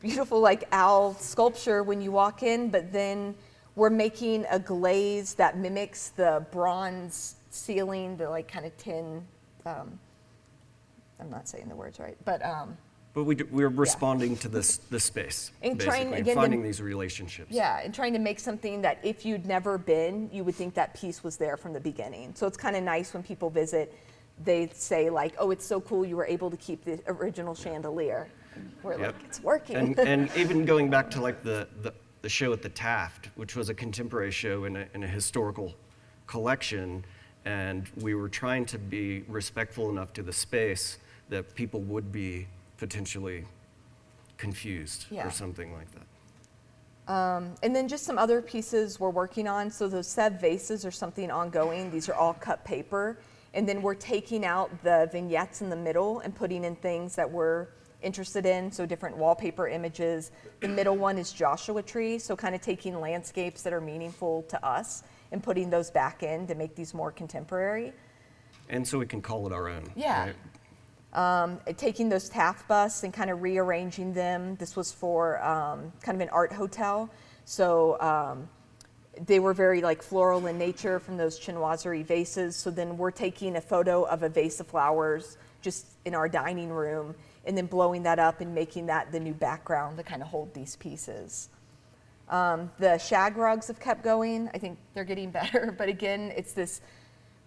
beautiful like owl sculpture when you walk in, but then we're making a glaze that mimics the bronze ceiling, the like kind of tin, I'm not saying the words right, but we're responding to this space, and basically, again, finding these relationships. Yeah, and trying to make something that if you'd never been, you would think that piece was there from the beginning. So it's kind of nice when people visit, they say like, oh, it's so cool you were able to keep the original chandelier. We're like, it's working. And even going back to like the show at the Taft, which was a contemporary show in a historical collection, and we were trying to be respectful enough to the space that people would be potentially confused or something like that. And then just some other pieces we're working on. So those Sev vases are something ongoing. These are all cut paper. And then we're taking out the vignettes in the middle and putting in things that we're interested in, so different wallpaper images. The middle one is Joshua Tree, so kind of taking landscapes that are meaningful to us and putting those back in to make these more contemporary. And so we can call it our own. Yeah. Right? Taking those Taft busts and kind of rearranging them. This was for kind of an art hotel. So they were very like floral in nature from those chinoiserie vases. So then we're taking a photo of a vase of flowers just in our dining room and then blowing that up and making that the new background to kind of hold these pieces. The shag rugs have kept going. I think they're getting better, but again, it's this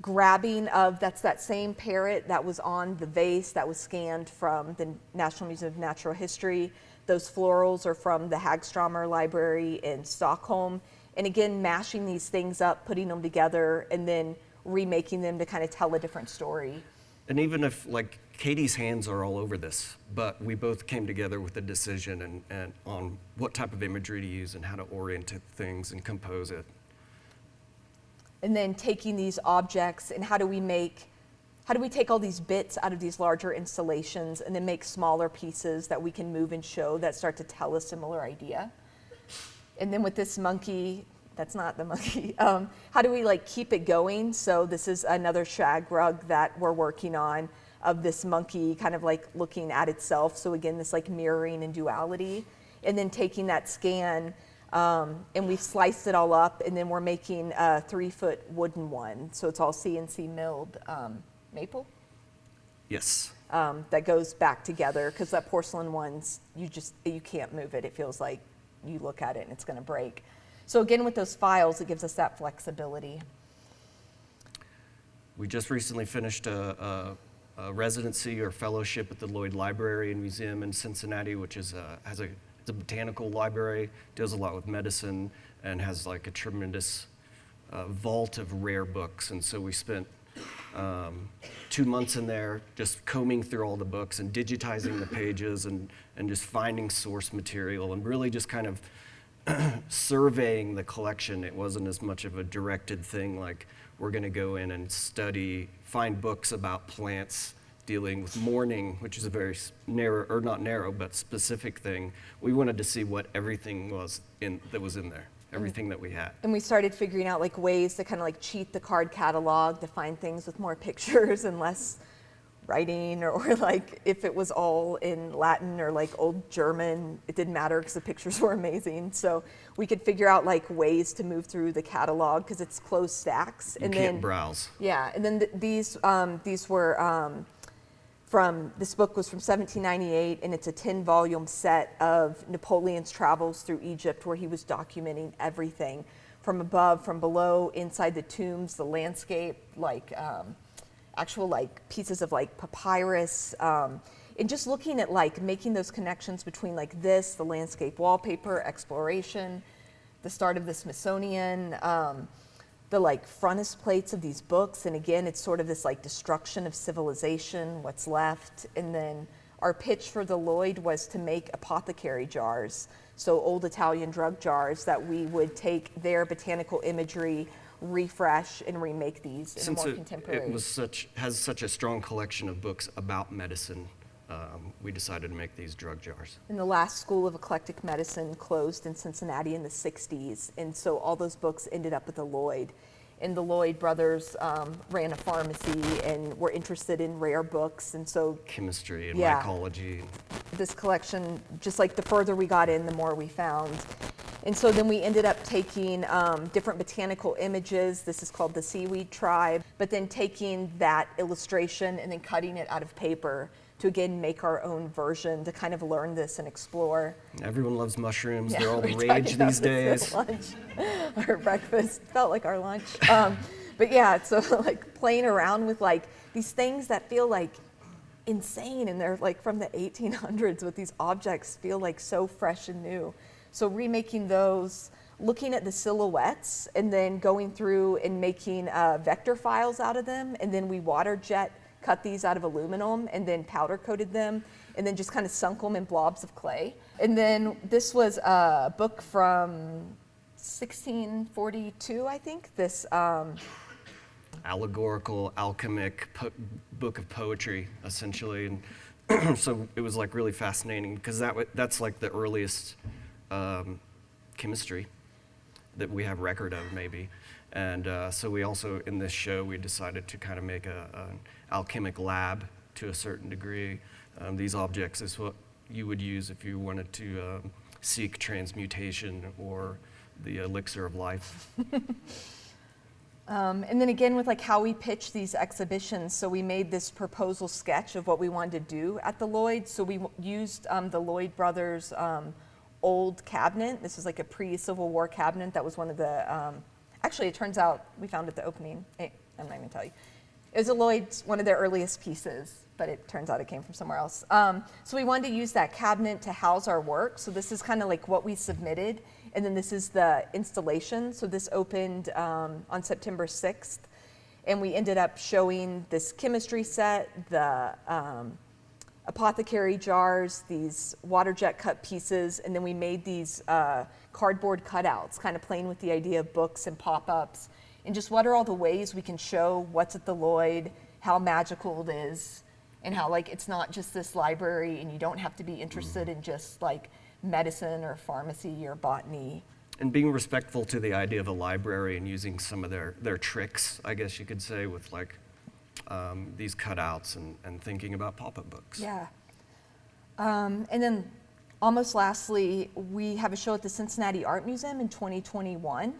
grabbing of, that's that same parrot that was on the vase that was scanned from the National Museum of Natural History. Those florals are from the Hagströmer Library in Stockholm. And again, mashing these things up, putting them together, and then remaking them to kind of tell a different story. And even if, like, Katie's hands are all over this, but we both came together with a decision and on what type of imagery to use and how to orient things and compose it. And then taking these objects and how do we take all these bits out of these larger installations and then make smaller pieces that we can move and show that start to tell a similar idea. And then with this monkey, that's not the monkey, how do we like keep it going? So this is another shag rug that we're working on of this monkey kind of like looking at itself. So again, this like mirroring and duality. And then taking that scan and we've sliced it all up and then we're making a 3-foot wooden one. So it's all CNC milled maple. Yes. That goes back together because that porcelain one's, you can't move it. It feels like you look at it and it's gonna break. So again, with those files, it gives us that flexibility. We just recently finished a residency or fellowship at the Lloyd Library and Museum in Cincinnati, which is it's a botanical library, deals a lot with medicine, and has like a tremendous vault of rare books. And so we spent 2 months in there just combing through all the books and digitizing the pages and just finding source material and really just kind of surveying the collection. It wasn't as much of a directed thing like we're going to go in and study, find books about plants dealing with mourning, which is a very narrow, or not narrow, but specific thing. We wanted to see what everything was that was in there, everything that we had. And we started figuring out like ways to kind of like cheat the card catalog to find things with more pictures and less writing, or like if it was all in Latin or like old German, it didn't matter because the pictures were amazing. So we could figure out like ways to move through the catalog because it's closed stacks. You can't browse. Yeah, and then these were this book was from 1798, and it's a 10-volume set of Napoleon's travels through Egypt, where he was documenting everything from above, from below, inside the tombs, the landscape, like actual like pieces of like papyrus, and just looking at like making those connections between like this, the landscape wallpaper, exploration, the start of the Smithsonian, the like frontispiece of these books, and again, it's sort of this like destruction of civilization, what's left. And then our pitch for the Lloyd was to make apothecary jars, so old Italian drug jars that we would take their botanical imagery, refresh, and remake these in a more contemporary. It has such a strong collection of books about medicine, we decided to make these drug jars. And the last school of eclectic medicine closed in Cincinnati in the 60s, and so all those books ended up at the Lloyd. And the Lloyd brothers ran a pharmacy and were interested in rare books, and so chemistry and yeah, mycology. This collection, just like the further we got in, the more we found. And so then we ended up taking different botanical images. This is called the seaweed tribe, but then taking that illustration and then cutting it out of paper to again make our own version to kind of learn this and explore. Everyone loves mushrooms. Yeah, they're all the we're rage talking these about this days. at lunch. Our breakfast felt like our lunch. But yeah, so like playing around with like these things that feel like insane, and they're like from the 1800s, with these objects feel like so fresh and new. So remaking those, looking at the silhouettes, and then going through and making vector files out of them, and then we water jet cut these out of aluminum and then powder coated them, and then just kind of sunk them in blobs of clay. And then this was a book from 1642, I think, this allegorical, alchemic book of poetry, essentially. And so it was like really fascinating because that's like the earliest chemistry that we have record of, maybe. And so we also, in this show, we decided to kind of make an alchemic lab to a certain degree. These objects is what you would use if you wanted to seek transmutation or the elixir of life. And then again with like how we pitch these exhibitions, so we made this proposal sketch of what we wanted to do at the Lloyd. So we used the Lloyd brothers' old cabinet. This was like a pre-Civil War cabinet that was one of the, actually it turns out we found at the opening, I'm not even gonna tell you. It was a Lloyd's, one of their earliest pieces, but it turns out it came from somewhere else. So we wanted to use that cabinet to house our work. So this is kind of like what we submitted. And then this is the installation. So this opened on September 6th. And we ended up showing this chemistry set, the apothecary jars, these water jet cut pieces, and then we made these cardboard cutouts, kind of playing with the idea of books and pop-ups. And just what are all the ways we can show what's at the Lloyd, how magical it is, and how like it's not just this library and you don't have to be interested in just like medicine or pharmacy or botany. And being respectful to the idea of a library and using some of their tricks, I guess you could say, with like these cutouts and thinking about pop-up books. Yeah. And then almost lastly, we have a show at the Cincinnati Art Museum in 2021.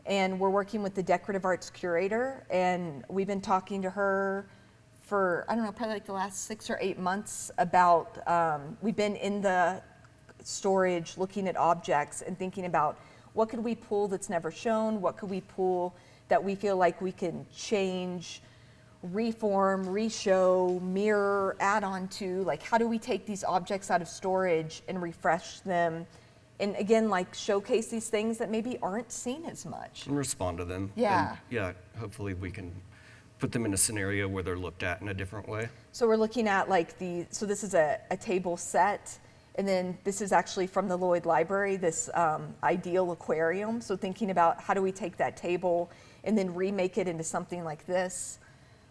And we're working with the decorative arts curator, and we've been talking to her for, I don't know, probably like the last 6 or 8 months about, we've been in the storage looking at objects and thinking about what could we pull that's never shown, what could we pull that we feel like we can change, reform, reshow, mirror, add on to, like how do we take these objects out of storage and refresh them? And again, like showcase these things that maybe aren't seen as much. And respond to them. Yeah. And yeah, hopefully we can put them in a scenario where they're looked at in a different way. So we're looking at like so this is a table set, and then this is actually from the Lloyd Library, this ideal aquarium. So thinking about how do we take that table and then remake it into something like this.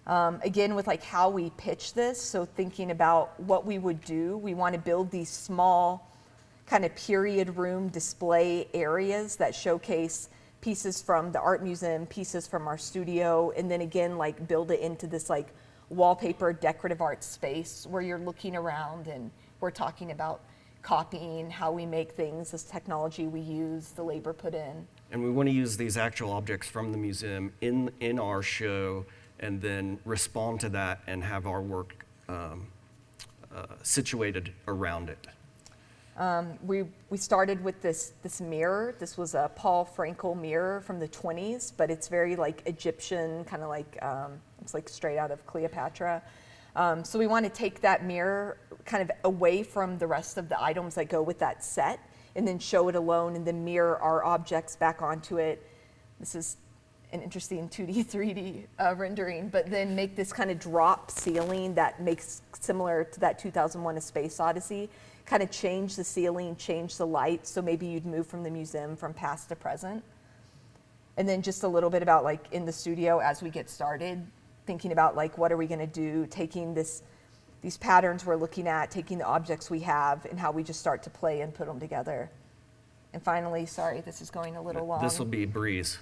Again, with like how we pitch this, so thinking about what we would do, we want to build these small kind of period room display areas that showcase pieces from the art museum, pieces from our studio, and then again, like build it into this like wallpaper decorative art space where you're looking around and we're talking about copying, how we make things, this technology we use, the labor put in. And we want to use these actual objects from the museum in our show and then respond to that and have our work situated around it. We started with this mirror. This was a Paul Frankel mirror from the 20s, but it's very like Egyptian, kind of like, it's like straight out of Cleopatra. So we want to take that mirror kind of away from the rest of the items that go with that set and then show it alone and then mirror our objects back onto it. This is an interesting 2D, 3D rendering, but then make this kind of drop ceiling that makes similar to that 2001 A Space Odyssey, kind of change the ceiling, change the light, so maybe you'd move from the museum from past to present. And then just a little bit about like in the studio as we get started, thinking about like what are we gonna do, taking these patterns we're looking at, taking the objects we have and how we just start to play and put them together. And finally, sorry, this is going a little long. This will be a breeze.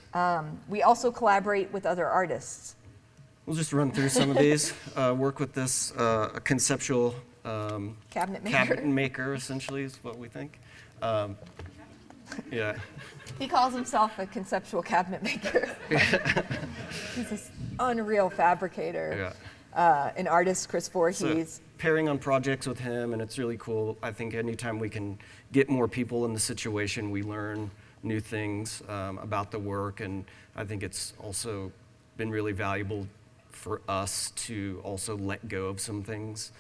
We also collaborate with other artists. We'll just run through some of these. Work with this a conceptual Cabinet maker. Essentially, is what we think. Yeah. He calls himself a conceptual cabinet maker. He's this unreal fabricator. Yeah. An artist, Chris Voorhees. So, pairing on projects with him, and it's really cool. I think anytime we can get more people in the situation, we learn new things about the work, and I think it's also been really valuable for us to also let go of some things.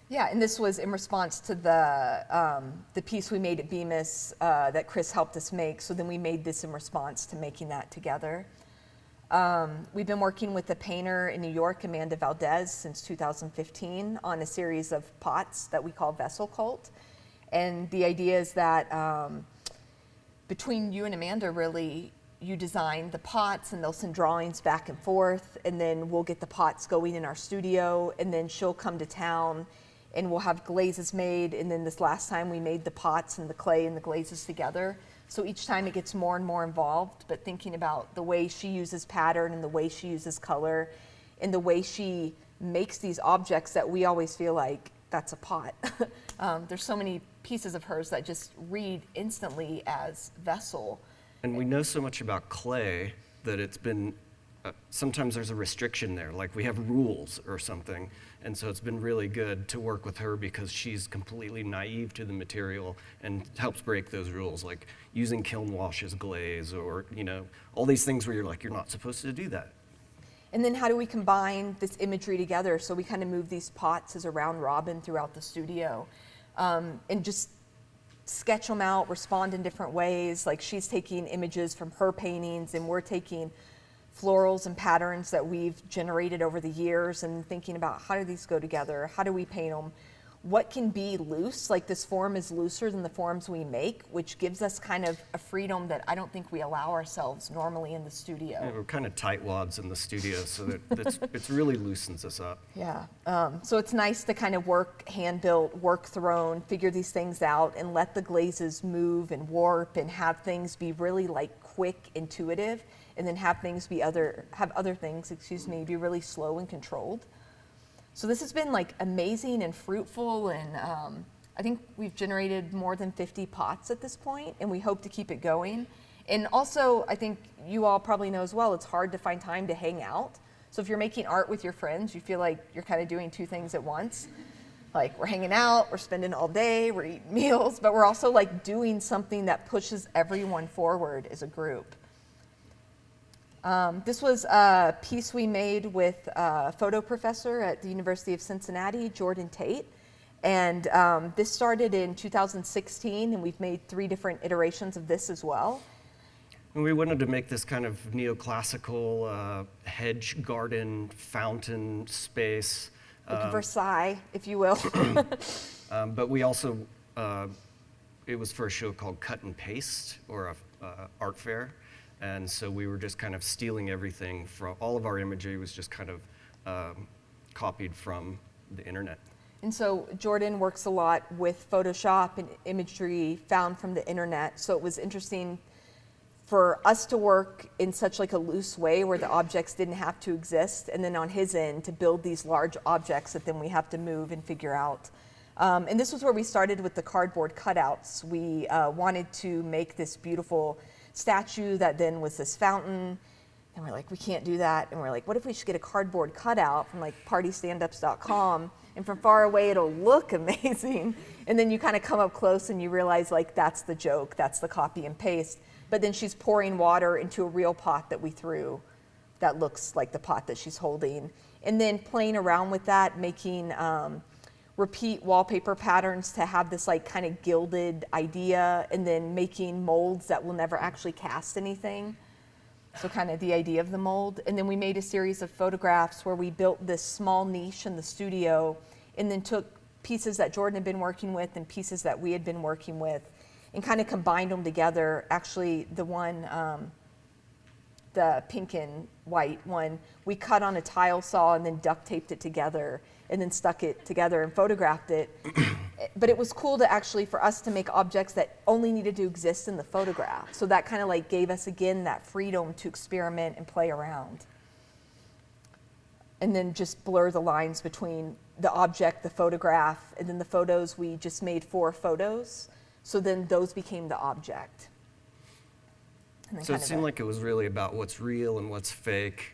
Yeah, and this was in response to the piece we made at Bemis that Chris helped us make, so then we made this in response to making that together. We've been working with a painter in New York, Amanda Valdez, since 2015 on a series of pots that we call Vessel Cult. And the idea is that between you and Amanda, really, you design the pots and they'll send drawings back and forth, and then we'll get the pots going in our studio, and then she'll come to town and we'll have glazes made, and then this last time we made the pots and the clay and the glazes together. So each time it gets more and more involved, but thinking about the way she uses pattern and the way she uses color and the way she makes these objects that we always feel like that's a pot. There's so many pieces of hers that just read instantly as vessel. And we know so much about clay that it's been, sometimes there's a restriction there, like we have rules or something. And so it's been really good to work with her because she's completely naive to the material and helps break those rules, like using kiln wash as glaze, or all these things where you're like, you're not supposed to do that. And then how do we combine this imagery together? So we kind of move these pots as a round robin throughout the studio and just sketch them out, respond in different ways. Like she's taking images from her paintings and we're taking florals and patterns that we've generated over the years and thinking about how do these go together? How do we paint them? What can be loose? Like this form is looser than the forms we make, which gives us kind of a freedom that I don't think we allow ourselves normally in the studio. Yeah, we're kind of tightwads in the studio, so that it really loosens us up. Yeah, so it's nice to kind of work hand-built, work thrown, figure these things out and let the glazes move and warp and have things be really like quick, intuitive, and then have things be other things be really slow and controlled. So this has been like amazing and fruitful, and I think we've generated more than 50 pots at this point, and we hope to keep it going. And also, I think you all probably know as well, it's hard to find time to hang out. So if you're making art with your friends, you feel like you're kind of doing two things at once. Like we're hanging out, we're spending all day, we're eating meals, but we're also like doing something that pushes everyone forward as a group. This was a piece we made with a photo professor at the University of Cincinnati, Jordan Tate. And this started in 2016, and we've made 3 different iterations of this as well. And we wanted to make this kind of neoclassical hedge garden fountain space. Like Versailles, if you will. But we also, it was for a show called Cut and Paste, or a art fair. And so we were just kind of stealing everything from, all of our imagery was just kind of copied from the internet. And so Jordan works a lot with Photoshop and imagery found from the internet. So it was interesting for us to work in such like a loose way where the objects didn't have to exist, and then on his end to build these large objects that then we have to move and figure out. And this was where we started with the cardboard cutouts. We wanted to make this beautiful statue that then was this fountain, and we're like, we can't do that. And we're like, what if we should get a cardboard cutout from like partystandups.com, and from far away it'll look amazing. And then you kind of come up close and you realize like that's the joke, that's the copy and paste. But then she's pouring water into a real pot that we threw that looks like the pot that she's holding. And then playing around with that, making repeat wallpaper patterns to have this like kind of gilded idea, and then making molds that will never actually cast anything. So kind of the idea of the mold. And then we made a series of photographs where we built this small niche in the studio, and then took pieces that Jordan had been working with and pieces that we had been working with, and kind of combined them together. Actually, the one, the pink and white one, we cut on a tile saw and then duct taped it together, and then stuck it together and photographed it. But it was cool to actually, for us to make objects that only needed to exist in the photograph. So that kind of like gave us, again, that freedom to experiment and play around. And then just blur the lines between the object, the photograph, and then the photos, we just made 4 photos. So then those became the object. So it seemed like it was really about what's real and what's fake,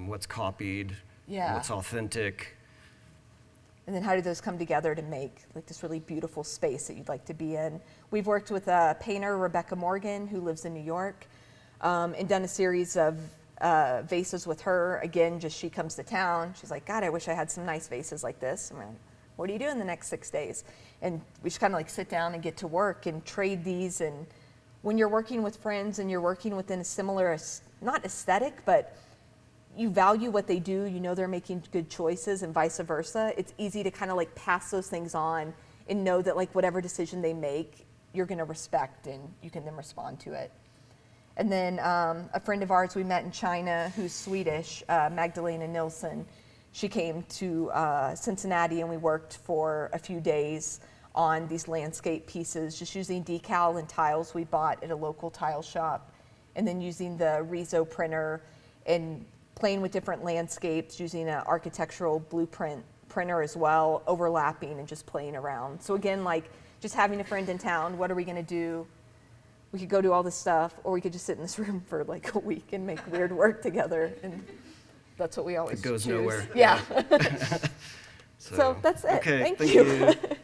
what's copied, what's authentic. And then how do those come together to make like this really beautiful space that you'd like to be in? We've worked with a painter, Rebecca Morgan, who lives in New York, and done a series of vases with her. Again, just she comes to town. She's like, God, I wish I had some nice vases like this. And we're like, what do you do in the next 6 days? And we just kind of like sit down and get to work and trade these. And when you're working with friends and you're working within a similar, not aesthetic, but you value what they do, you know they're making good choices, and vice versa, it's easy to kind of like pass those things on and know that like whatever decision they make, you're going to respect and you can then respond to it. And then a friend of ours we met in China who's Swedish, Magdalena Nilsson, she came to Cincinnati, and we worked for a few days on these landscape pieces, just using decal and tiles we bought at a local tile shop, and then using the Riso printer and playing with different landscapes, using an architectural blueprint printer as well, overlapping and just playing around. So again, like just having a friend in town, what are we gonna do? We could go do all this stuff, or we could just sit in this room for like a week and make weird work together. And that's what we always choose. It goes nowhere. Yeah. So that's it. Okay, thank you. If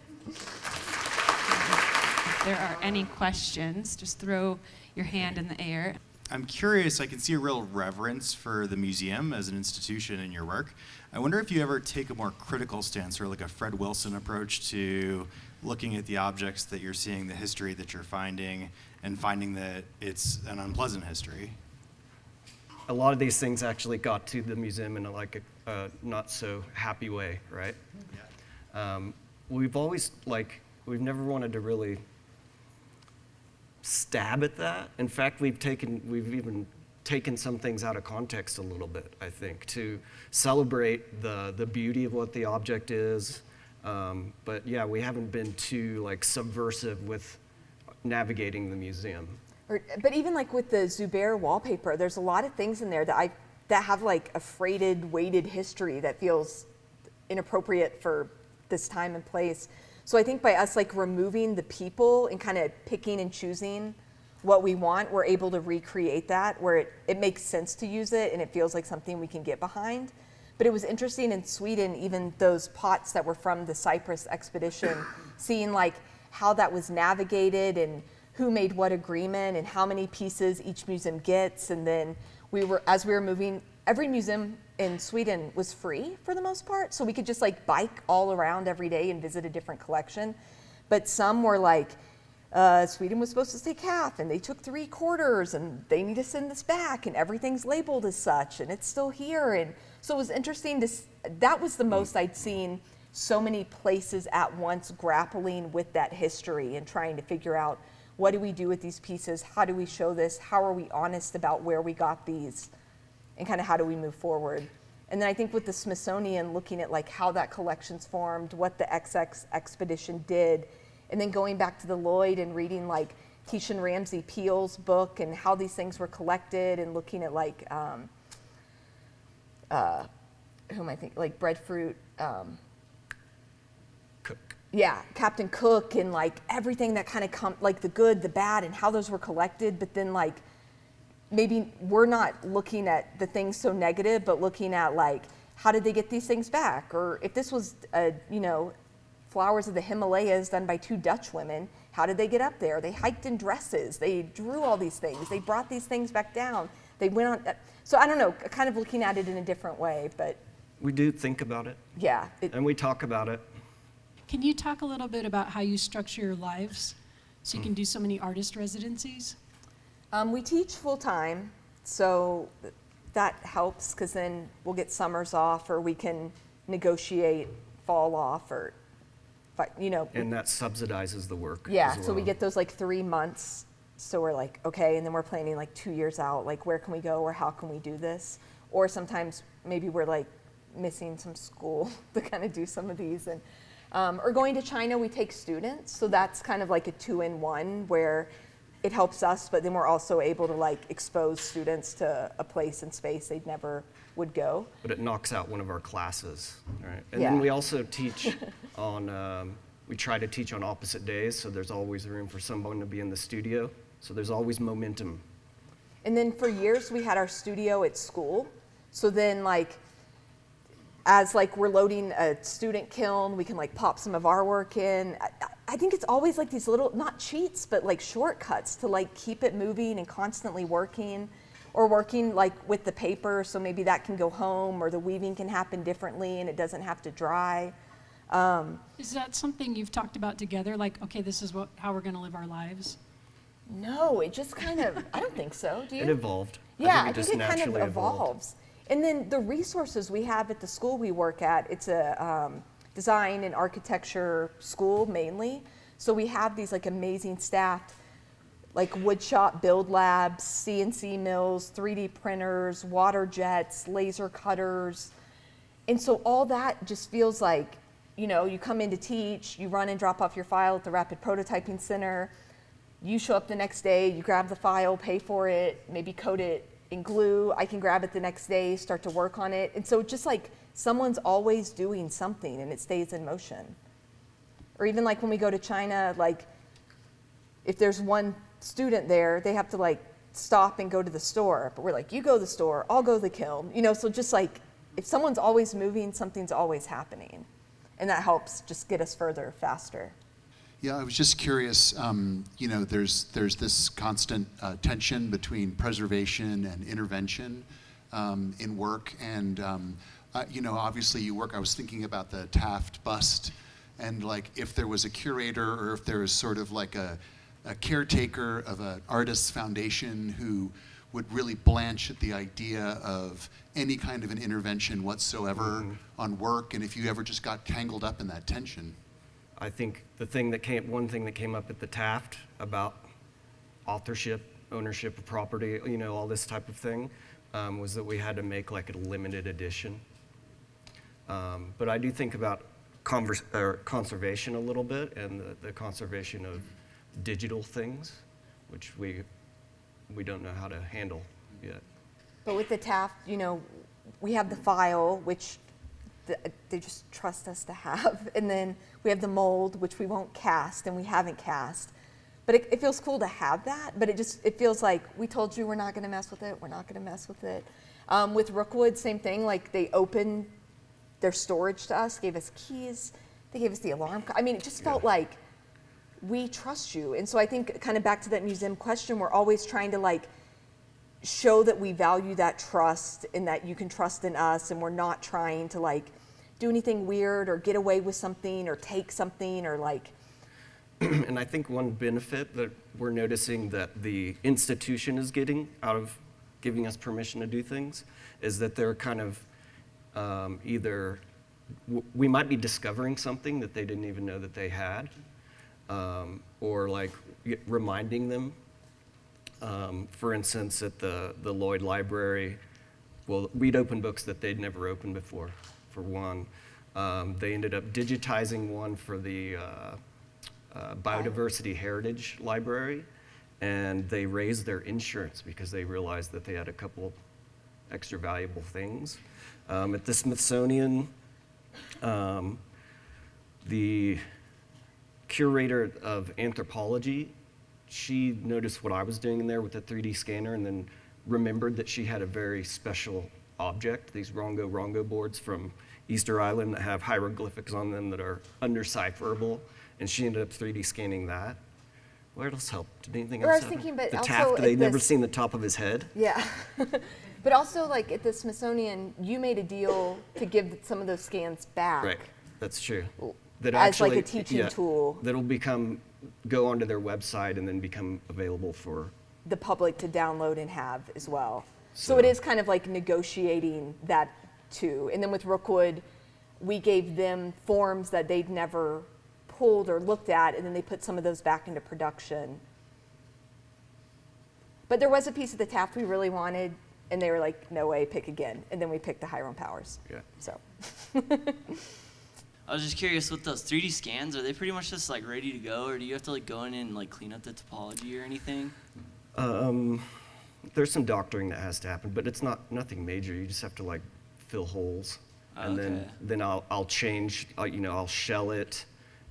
there are any questions, just throw your hand in the air. I'm curious, I can see a real reverence for the museum as an institution in your work. I wonder if you ever take a more critical stance, or like a Fred Wilson approach to looking at the objects that you're seeing, the history that you're finding, and finding that it's an unpleasant history. A lot of these things actually got to the museum in a not so happy way, right? Yeah. We've always we've never wanted to really stab at that. In fact, we've even taken some things out of context a little bit, I think, to celebrate the beauty of what the object is. But yeah, we haven't been too subversive with navigating the museum. But even like with the Zubair wallpaper, there's a lot of things in there that have like a freighted, weighted history that feels inappropriate for this time and place. So I think by us removing the people and kind of picking and choosing what we want, we're able to recreate that where it makes sense to use it and it feels like something we can get behind. But it was interesting in Sweden, even those pots that were from the Cyprus expedition, seeing how that was navigated and who made what agreement and how many pieces each museum gets. And then as we were moving, every museum in Sweden was free for the most part. So we could just bike all around every day and visit a different collection. But some were Sweden was supposed to take half and they took 3/4 and they need to send this back and everything's labeled as such and it's still here. And so it was interesting that was the most I'd seen so many places at once grappling with that history and trying to figure out, what do we do with these pieces? How do we show this? How are we honest about where we got these? And kind of how do we move forward? And then I think with the Smithsonian, looking at like how that collection's formed, what the XX expedition did, and then going back to the Lloyd and reading like Keishan Ramsey Peel's book and how these things were collected, and looking at like, who am I thinking, like breadfruit, Cook. yeah, Captain Cook, and like everything that kind of like the good, the bad, and how those were collected. But then like maybe we're not looking at the things so negative, but looking at like how did they get these things back, or if this was flowers of the Himalayas done by 2 Dutch women, how did they get up there? They hiked in dresses. They drew all these things. They brought these things back down. They went on. So I don't know, kind of looking at it in a different way, but We do think about it, yeah. and we talk about it. Can you talk a little bit about how you structure your lives so you can do so many artist residencies? We teach full time, so that helps because then we'll get summers off, or we can negotiate fall off, or, And that subsidizes the work. yeah. as So we well. get those like 3 months. So we're like, okay, and then we're planning like 2 years out, like where can we go, or how can we do this? Or sometimes maybe we're like missing some school to kind of do some of these, and or going to China, we take students, so that's kind of like a 2-in-1 where it helps us, but then we're also able to like expose students to a place and space they never would go. But it knocks out one of our classes, right? And Yeah. then we also teach on, we try to teach on opposite days, so there's always room for someone to be in the studio. So there's always momentum. And then for years we had our studio at school, so then like as like we're loading a student kiln, we can like pop some of our work in. I think it's always like these little, not cheats, but like shortcuts to like keep it moving and constantly working, or working like with the paper, so maybe that can go home, or the weaving can happen differently and it doesn't have to dry. Is that something you've talked about together? Like, okay, this is how we're going to live our lives? No, it just kind of, I don't think so, do you? It evolved. Yeah, I I think think it kind of naturally evolved. evolves. And then the resources we have at the school we work at, it's a design and architecture school mainly. So we have these like amazing staff, like wood shop build labs, CNC mills, 3D printers, water jets, laser cutters. And so all that just feels like, you come in to teach, you run and drop off your file at the Rapid Prototyping Center, you show up the next day, you grab the file, pay for it, maybe coat it in glue, I can grab it the next day, start to work on it. And so just like someone's always doing something and it stays in motion. Or even like when we go to China, like if there's one student there, they have to like stop and go to the store. But we're like, you go to the store, I'll go to the kiln. So just like if someone's always moving, something's always happening. And that helps just get us further faster. Yeah, I was just curious, there's this constant tension between preservation and intervention in work, and obviously you work, I was thinking about the Taft bust, and like if there was a curator, or if there was sort of like a caretaker of an artist's foundation who would really blanch at the idea of any kind of an intervention whatsoever on work, and if you ever just got tangled up in that tension. I think one thing that came up at the Taft about authorship, ownership of property, all this type of thing, was that we had to make like a limited edition. But I do think about conservation a little bit, and the conservation of digital things, which we don't know how to handle yet. But with the Taft, we have the file, which they just trust us to have. And then we have the mold, which we won't cast, and we haven't cast. But it feels cool to have that, but it feels like we told you we're not gonna mess with it, we're not gonna mess with it. With Rookwood, same thing, like they opened their storage to us, gave us keys, they gave us the alarm. It just felt like we trust you. And so I think kind of back to that museum question, we're always trying to like show that we value that trust and that you can trust in us, and we're not trying to like do anything weird or get away with something or take something or like. And I think one benefit that we're noticing that the institution is getting out of giving us permission to do things is that they're kind of we might be discovering something that they didn't even know that they had, or like reminding them. For instance, at the Lloyd Library, well, we'd open books that they'd never opened before, for one. They ended up digitizing one for the Biodiversity Heritage Library, and they raised their insurance because they realized that they had a couple extra valuable things. At the Smithsonian, the curator of anthropology, she noticed what I was doing in there with the 3D scanner and then remembered that she had a very special object, these Rongo boards from Easter Island that have hieroglyphics on them that are undecipherable, and she ended up 3D scanning that. What else helped? Did anything Or I else was happen? thinking, but the also Taft, at they'd never this- seen the top of his head. Yeah. But also, like at the Smithsonian, you made a deal to give some of those scans back. Right, that's true. That As like a teaching tool. That'll go onto their website and then become available for. The public to download and have as well. So So- it is kind of like negotiating that too. And then with Rookwood, we gave them forms that they'd never pulled or looked at, and then they put some of those back into production. But there was a piece of the Taft we really wanted, and they were like, no way, pick again. And then we picked the Hiram Powers. Yeah. So. I was just curious, with those 3D scans, are they pretty much just like ready to go, or do you have to like go in and like clean up the topology or anything? There's some doctoring that has to happen, but it's nothing major. You just have to like fill holes, and Okay. then I'll change. I'll shell it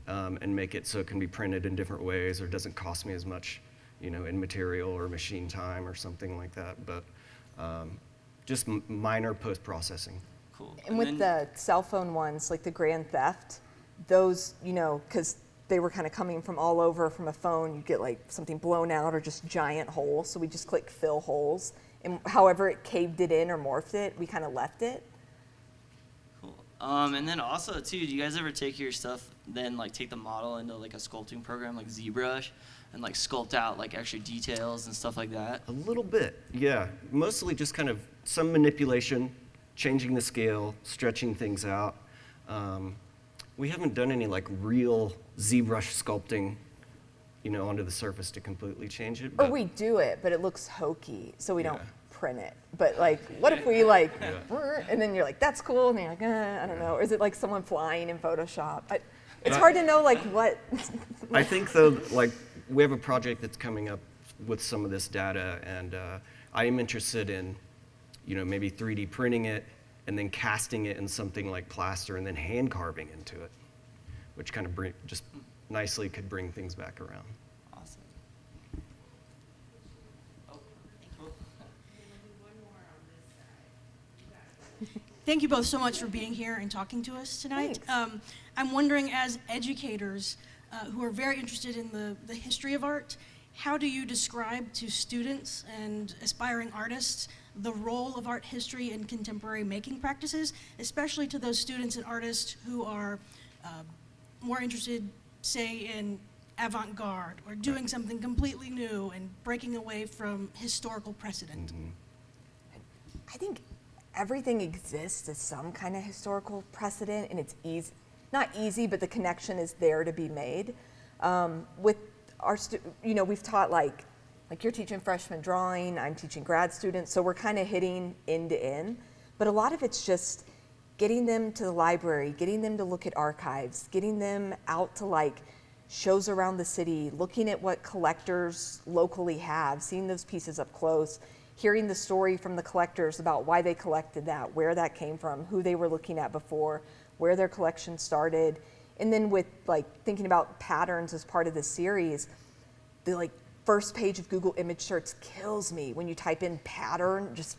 and make it so it can be printed in different ways, or it doesn't cost me as much, in material or machine time or something like that. But just minor post processing. Cool. And with the cell phone ones, like the Grand Theft, those, because they were kind of coming from all over from a phone, you get like something blown out or just giant holes. So we just click fill holes. And however it caved it in or morphed it, we kind of left it. Cool. And then also too, do you guys ever take your stuff, then like take the model into like a sculpting program like ZBrush and like sculpt out like extra details and stuff like that? A little bit, yeah. Mostly just kind of some manipulation, changing the scale, stretching things out. We haven't done any like real ZBrush sculpting, onto the surface to completely change it. Or But we do it, but it looks hokey, so we don't Yeah. print it. But like, what if we like, and then you're like, that's cool, and you're like, I don't know. Or is it like someone flying in Photoshop? It's hard to know like what. I think though, like we have a project that's coming up with some of this data, and I am interested in, maybe 3D printing it and then casting it in something like plaster and then hand carving into it, which kind of just nicely could bring things back around. Awesome. Thank you both so much for being here and talking to us tonight. Thanks. I'm wondering, as educators who are very interested in the history of art, how do you describe to students and aspiring artists the role of art history in contemporary making practices, especially to those students and artists who are more interested, say, in avant-garde or doing something completely new and breaking away from historical precedent? I think everything exists as some kind of historical precedent, and it's easy, not easy, but the connection is there to be made. With our, we've taught like you're teaching freshman drawing, I'm teaching grad students, so we're kind of hitting end to end. But a lot of it's just getting them to the library, getting them to look at archives, getting them out to like shows around the city, looking at what collectors locally have, seeing those pieces up close, hearing the story from the collectors about why they collected that, where that came from, who they were looking at before, where their collection started. And then with like thinking about patterns as part of the series, the like first page of Google image search kills me when you type in pattern, just,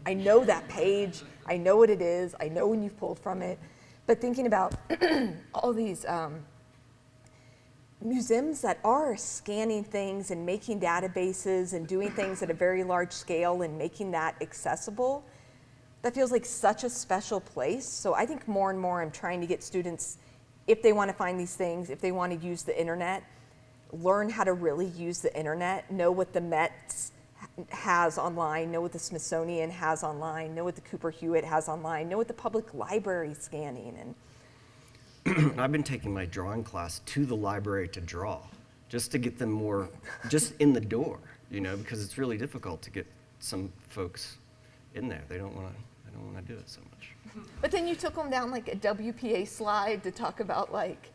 I know that page, I know what it is, I know when you've pulled from it. But thinking about all these museums that are scanning things and making databases and doing things at a very large scale and making that accessible, that feels like such a special place. So I think more and more I'm trying to get students, if they want to find these things, if they want to use the internet, learn how to really use the internet, know what the Met has online, know what the Smithsonian has online, know what the Cooper Hewitt has online, know what the public library is scanning. And I've been taking my drawing class to the library to draw, just to get them more, just in the door, because it's really difficult to get some folks in there. They don't want to do it so much. But then you took them down like a WPA slide to talk about like,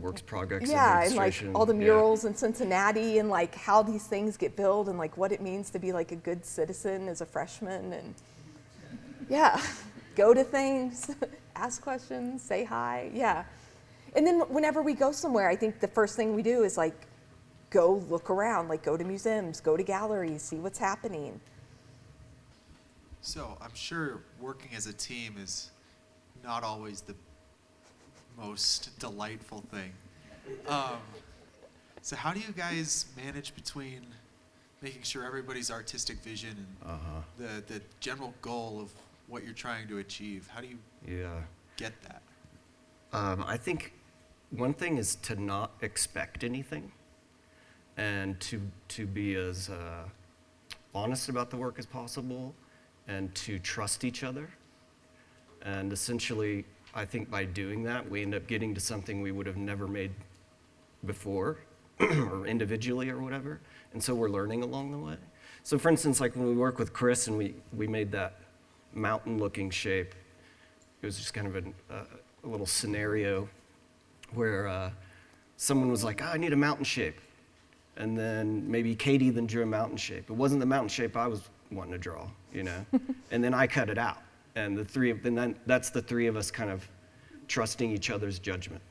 Works progress yeah, and like administration. all the yeah. murals in Cincinnati and like how these things get built and like what it means to be like a good citizen as a freshman and yeah, go to things, ask questions, say hi, yeah. And then whenever we go somewhere, I think the first thing we do is like go look around, like go to museums, go to galleries, see what's happening. So I'm sure working as a team is not always the most delightful thing. So how do you guys manage between making sure everybody's artistic vision and the general goal of what you're trying to achieve? How do you get that? I think one thing is to not expect anything and to be as honest about the work as possible and to trust each other. And essentially, I think by doing that, we end up getting to something we would have never made before or individually or whatever. And so we're learning along the way. So for instance, like when we work with Chris and we made that mountain-looking shape, it was just kind of a little scenario where someone was like, oh, I need a mountain shape. And then maybe Katie then drew a mountain shape. It wasn't the mountain shape I was wanting to draw, you know? And then I cut it out. And that's the three of us kind of trusting each other's judgment.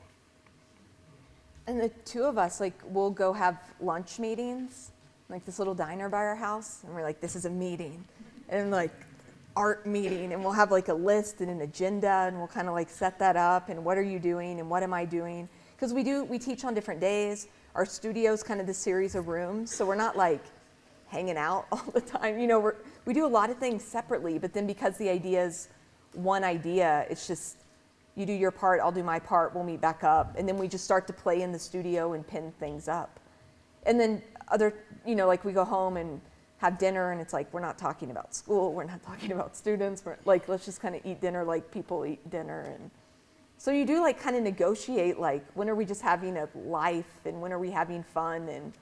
And the two of us, like, we'll go have lunch meetings, like this little diner by our house, and we're like, this is a meeting, and like, art meeting, and we'll have like a list and an agenda, and we'll kind of like set that up, and what are you doing, and what am I doing? Because we teach on different days. Our studio's kind of this series of rooms, so we're not like hanging out all the time. You know, we do a lot of things separately, but then because the idea is one idea, it's just, you do your part, I'll do my part, we'll meet back up, and then we just start to play in the studio and pin things up. And then like we go home and have dinner, and it's like, we're not talking about school, we're not talking about students, we're like, let's just kind of eat dinner like people eat dinner. And so you do like kind of negotiate, like, when are we just having a life, and when are we having fun, and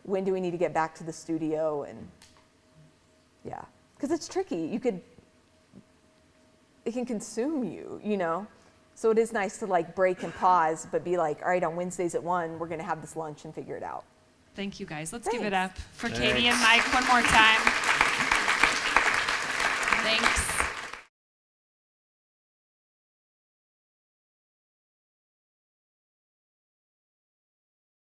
when do we need to get back to the studio, and yeah. Because it's tricky, it can consume you, you know? So it is nice to like break and pause, but be like, all right, on Wednesdays at 1, we're gonna have this lunch and figure it out. Thank you, guys. Let's Thanks. give it up for Katie and Mike one more time. Thanks.